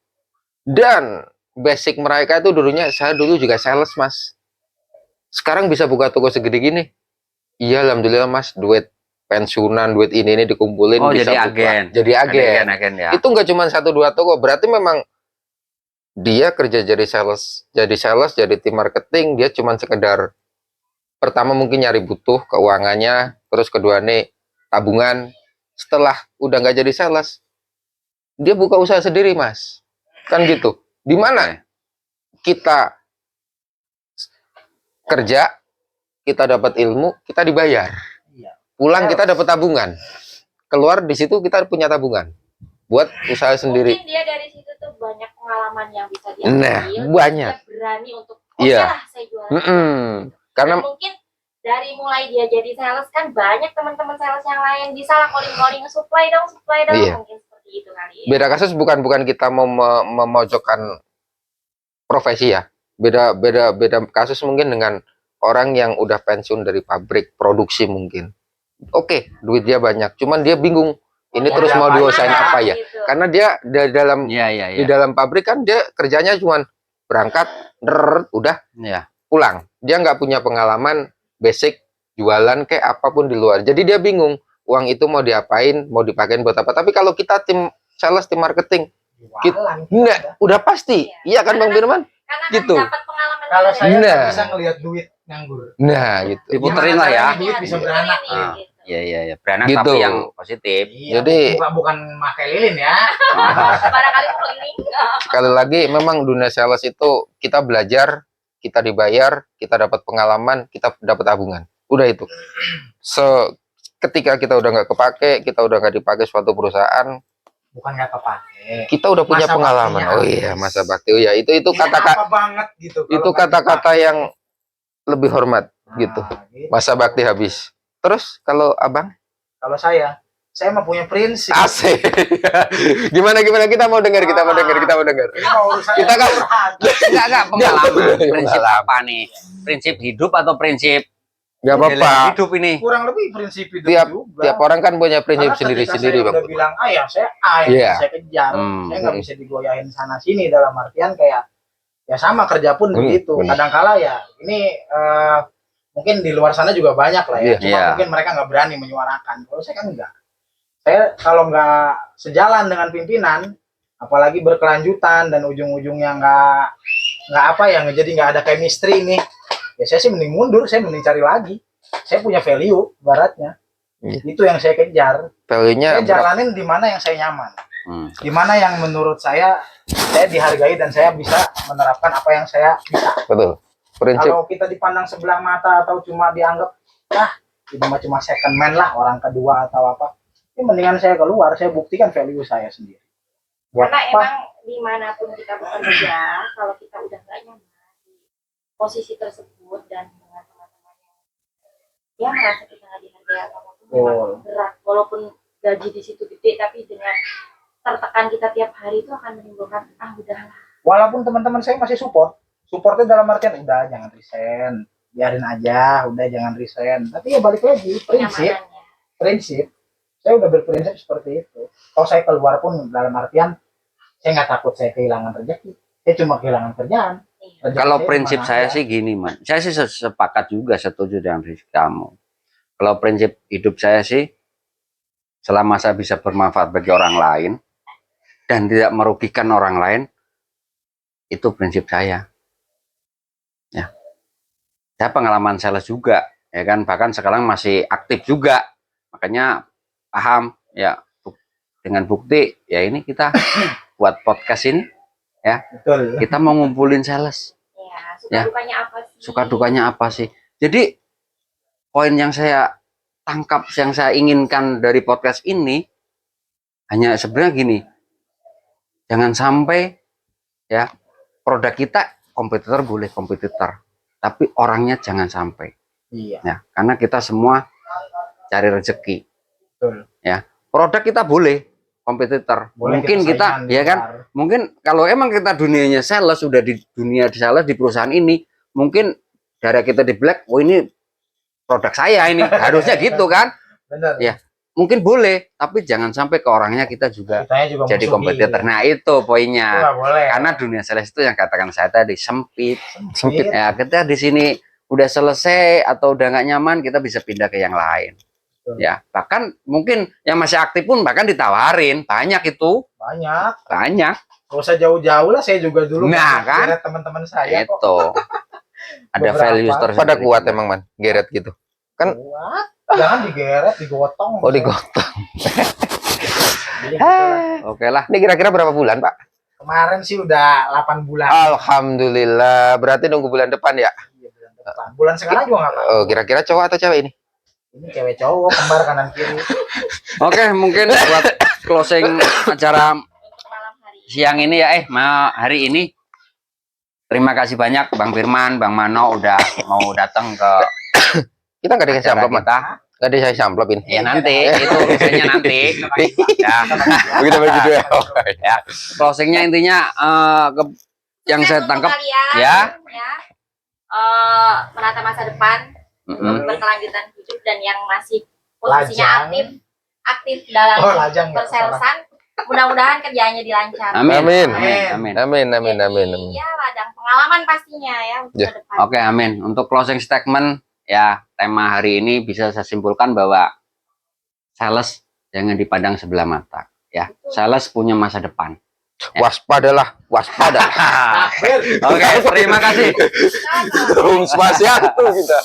dan basic mereka itu dulunya saya dulu juga sales Mas. Sekarang bisa buka toko segede gini. Iya alhamdulillah Mas, duit pensiunan, duit ini dikumpulin Oh, bisa jadi buka. agen. Jadi agen. Agen ya. Itu nggak cuma 1, 2 toko, berarti memang dia kerja jadi sales, jadi tim marketing, dia cuma sekedar pertama mungkin nyari butuh keuangannya, terus kedua nih tabungan. Setelah udah nggak jadi sales, dia buka usaha sendiri Mas, kan gitu. Di mana kita kerja, kita dapat ilmu, kita dibayar. pulang kita dapat tabungan, keluar di situ kita punya tabungan buat usaha sendiri. Mungkin dia dari situ tuh banyak pengalaman yang bisa Nah, diambil. banyak. Dia berani untuk Iya. lah saya jualan. Karena Dan mungkin dari mulai dia jadi sales kan banyak teman-teman sales yang lain bisa lah calling supply dong Iya. mungkin seperti itu kali ya. beda kasus, bukan kita mau memojokkan profesi ya. Beda kasus mungkin dengan orang yang udah pensiun dari pabrik produksi mungkin. Oke, duit dia banyak, cuman dia bingung ini Mau terus mau diapain diusahain apa ya? gitu. Karena dia dalam Iya, iya, di iya. dalam pabrik kan dia kerjanya cuman berangkat, udah Iya. pulang. Dia nggak punya pengalaman basic jualan kayak apapun di luar. Jadi dia bingung uang itu mau diapain, mau dipakein buat apa. Tapi kalau kita tim sales, tim marketing, Jualan. enggak, udah pasti. Iya kan Bang Firman? Karena gitu. kan dapat pengalaman Kalau juga saya dari- Nah. nggak bisa ngelihat duit nganggur. Nah, gitu. Diputerin Gimana lah ya. caranya duit bisa beranak. Nih, Ah. gitu. Iya, iya, iya. Beranak Gitu. tapi yang positif. Iya, Jadi- bukan makai lilin ya. Barangkali keliling. Sekali lagi memang dunia sales itu kita belajar, kita dibayar, kita dapat pengalaman, kita dapat tabungan. Udah itu. Ketika kita udah nggak kepake, kita udah nggak dipakai suatu perusahaan, Bukan nggak kepake. kita udah punya Masa pengalaman. baktinya Oh iya, habis. masa bakti. Oh iya, itu Ini kata-kata apa banget gitu. kalau itu nggak kata-kata dipakai. yang lebih hormat Nah, gitu. gitu. Masa bakti habis. Terus kalau Abang Kalau saya mah punya prinsip. asik. Gimana kita mau dengar, kita mau dengar. Ini mah urusan Kita kan- curhat. Enggak pengalaman. Iya, Prinsip pengalaman. apa nih? Prinsip hidup atau prinsip Nggak jalan apa-apa. hidup ini? Kurang lebih prinsip hidup Tiap juga. tiap orang kan punya prinsip Karena ketika sendiri-sendiri, saya Bang. udah bilang ya saya yang Iya. saya kejar, saya nggak Hmm. bisa digoyahin sana sini dalam artian kayak ya sama kerja pun begitu. benar. Kadangkala ya ini mungkin di luar sana juga banyak lah ya, Iya. cuma Iya. mungkin mereka nggak berani menyuarakan. Kalau saya kan enggak. Saya kalau nggak sejalan dengan pimpinan, apalagi berkelanjutan dan ujung-ujungnya nggak apa ya, jadi nggak ada chemistry nih, ya saya sih mending mundur, saya mending cari lagi. Saya punya value, baratnya. Iya. Itu yang saya kejar. Value-nya Saya jalanin di mana yang saya nyaman, Hmm. di mana yang menurut saya dihargai dan saya bisa menerapkan apa yang saya bisa. betul. Prinsip Kalau kita dipandang sebelah mata atau cuma dianggap itu mah cuma second man lah, orang kedua atau apa, ini mendingan saya keluar, saya buktikan value saya sendiri. Buat Karena apa? emang dimanapun kita bekerja, kalau kita udah nggak nyaman di posisi tersebut dan dengan teman-teman yang merasa kita nggak dihargai atau apapun, memang berat. Walaupun gaji di situ gede, tapi dengan tertekan kita tiap hari itu akan menimbulkan udahlah. Walaupun teman-teman saya masih supportnya dalam artian udah jangan resign, biarin aja, udah jangan resign. Tapi ya balik lagi Kenyamanannya. prinsip. Saya udah berprinsip seperti itu. Kalau saya keluar pun dalam artian saya nggak takut saya kehilangan rezeki. Saya cuma kehilangan kerjaan. Iya. Rezeki Kalau saya prinsip mana saya ada. sih gini, Man. Saya sih sepakat juga, setuju dengan prinsip kamu. Kalau prinsip hidup saya sih, selama saya bisa bermanfaat bagi orang lain dan tidak merugikan orang lain, itu prinsip saya. Ya. Saya pengalaman sales juga, ya kan. Bahkan sekarang masih aktif juga. Makanya paham, ya. Dengan bukti, ya ini kita buat podcast ini, Betul. kita mau ngumpulin sales. Ya, Ya. suka dukanya apa sih? Suka dukanya apa sih? Jadi poin yang saya tangkap, yang saya inginkan dari podcast ini hanya sebenarnya gini, jangan sampai ya produk kita kompetitor boleh kompetitor, tapi orangnya jangan sampai Iya. ya, karena kita semua cari rezeki. Betul. Ya, produk kita boleh kompetitor, Boleh mungkin kita saingan di ya kan, luar. mungkin kalau emang kita dunianya sales, sudah di dunia di sales di perusahaan ini, mungkin darah kita di black, oh ini produk saya ini, harusnya gitu kan. Benar. Ya, mungkin boleh, tapi jangan sampai ke orangnya kita juga Kitanya juga jadi musuhi. kompetitor. Nah itu Itu poinnya, nggak boleh. karena dunia sales itu yang katakan saya tadi sempit. sempit. Ya kita di sini udah selesai atau udah nggak nyaman, kita bisa pindah ke yang lain. Betul. Ya, bahkan mungkin yang masih aktif pun bahkan ditawarin, banyak itu, Banyak. banyak. Gak usah jauh-jauh lah, saya juga dulu Nah, kan? geret teman-teman saya kok. Itu ada Beberapa. values tersendiri. Pada kuat emang, Man. Geret gitu. Kan- Kuat. Jangan digeret, digotong. Oh, digotong. Jadi gitu lah. Oke lah. Ini kira-kira berapa bulan, Pak? Kemarin sih udah 8 bulan. Alhamdulillah. Berarti nunggu bulan depan ya? Iya, bulan depan. Bulan sekarang juga nggak apa-apa. Oh, kira-kira cowok atau cewek ini? Ini cewek cowok kembar kanan kiri. Oke, mungkin buat closing acara Untuk malam hari ini. siang ini ya, hari ini. Terima kasih banyak Bang Firman, Bang Mano udah mau datang ke Kita nggak dikasih acara amplop, Man. kita. Nggak dikasih amplopin. Ya nanti, itu urusannya nanti. Ya, Begitu begitu ya. ya. Closingnya intinya yang Sukses saya untuk tangkap kalian, ya. menata masa depan, Mm-mm. berkelanjutan hidup, dan yang masih posisinya Lajang. aktif dalam Oh, lajang ya. perselesan, mudah-mudahan kerjaannya dilancarkan. Amin. Amin. Amin. Amin. Iya, ladang pengalaman pastinya ya untuk Ya. ke depan. Oke, amin. Untuk closing statement ya, tema hari ini bisa saya simpulkan bahwa sales jangan dipandang sebelah mata ya. Sales punya masa depan. Waspadalah, waspada. Oke, terima kasih. Sama. Om Swastiastu kita.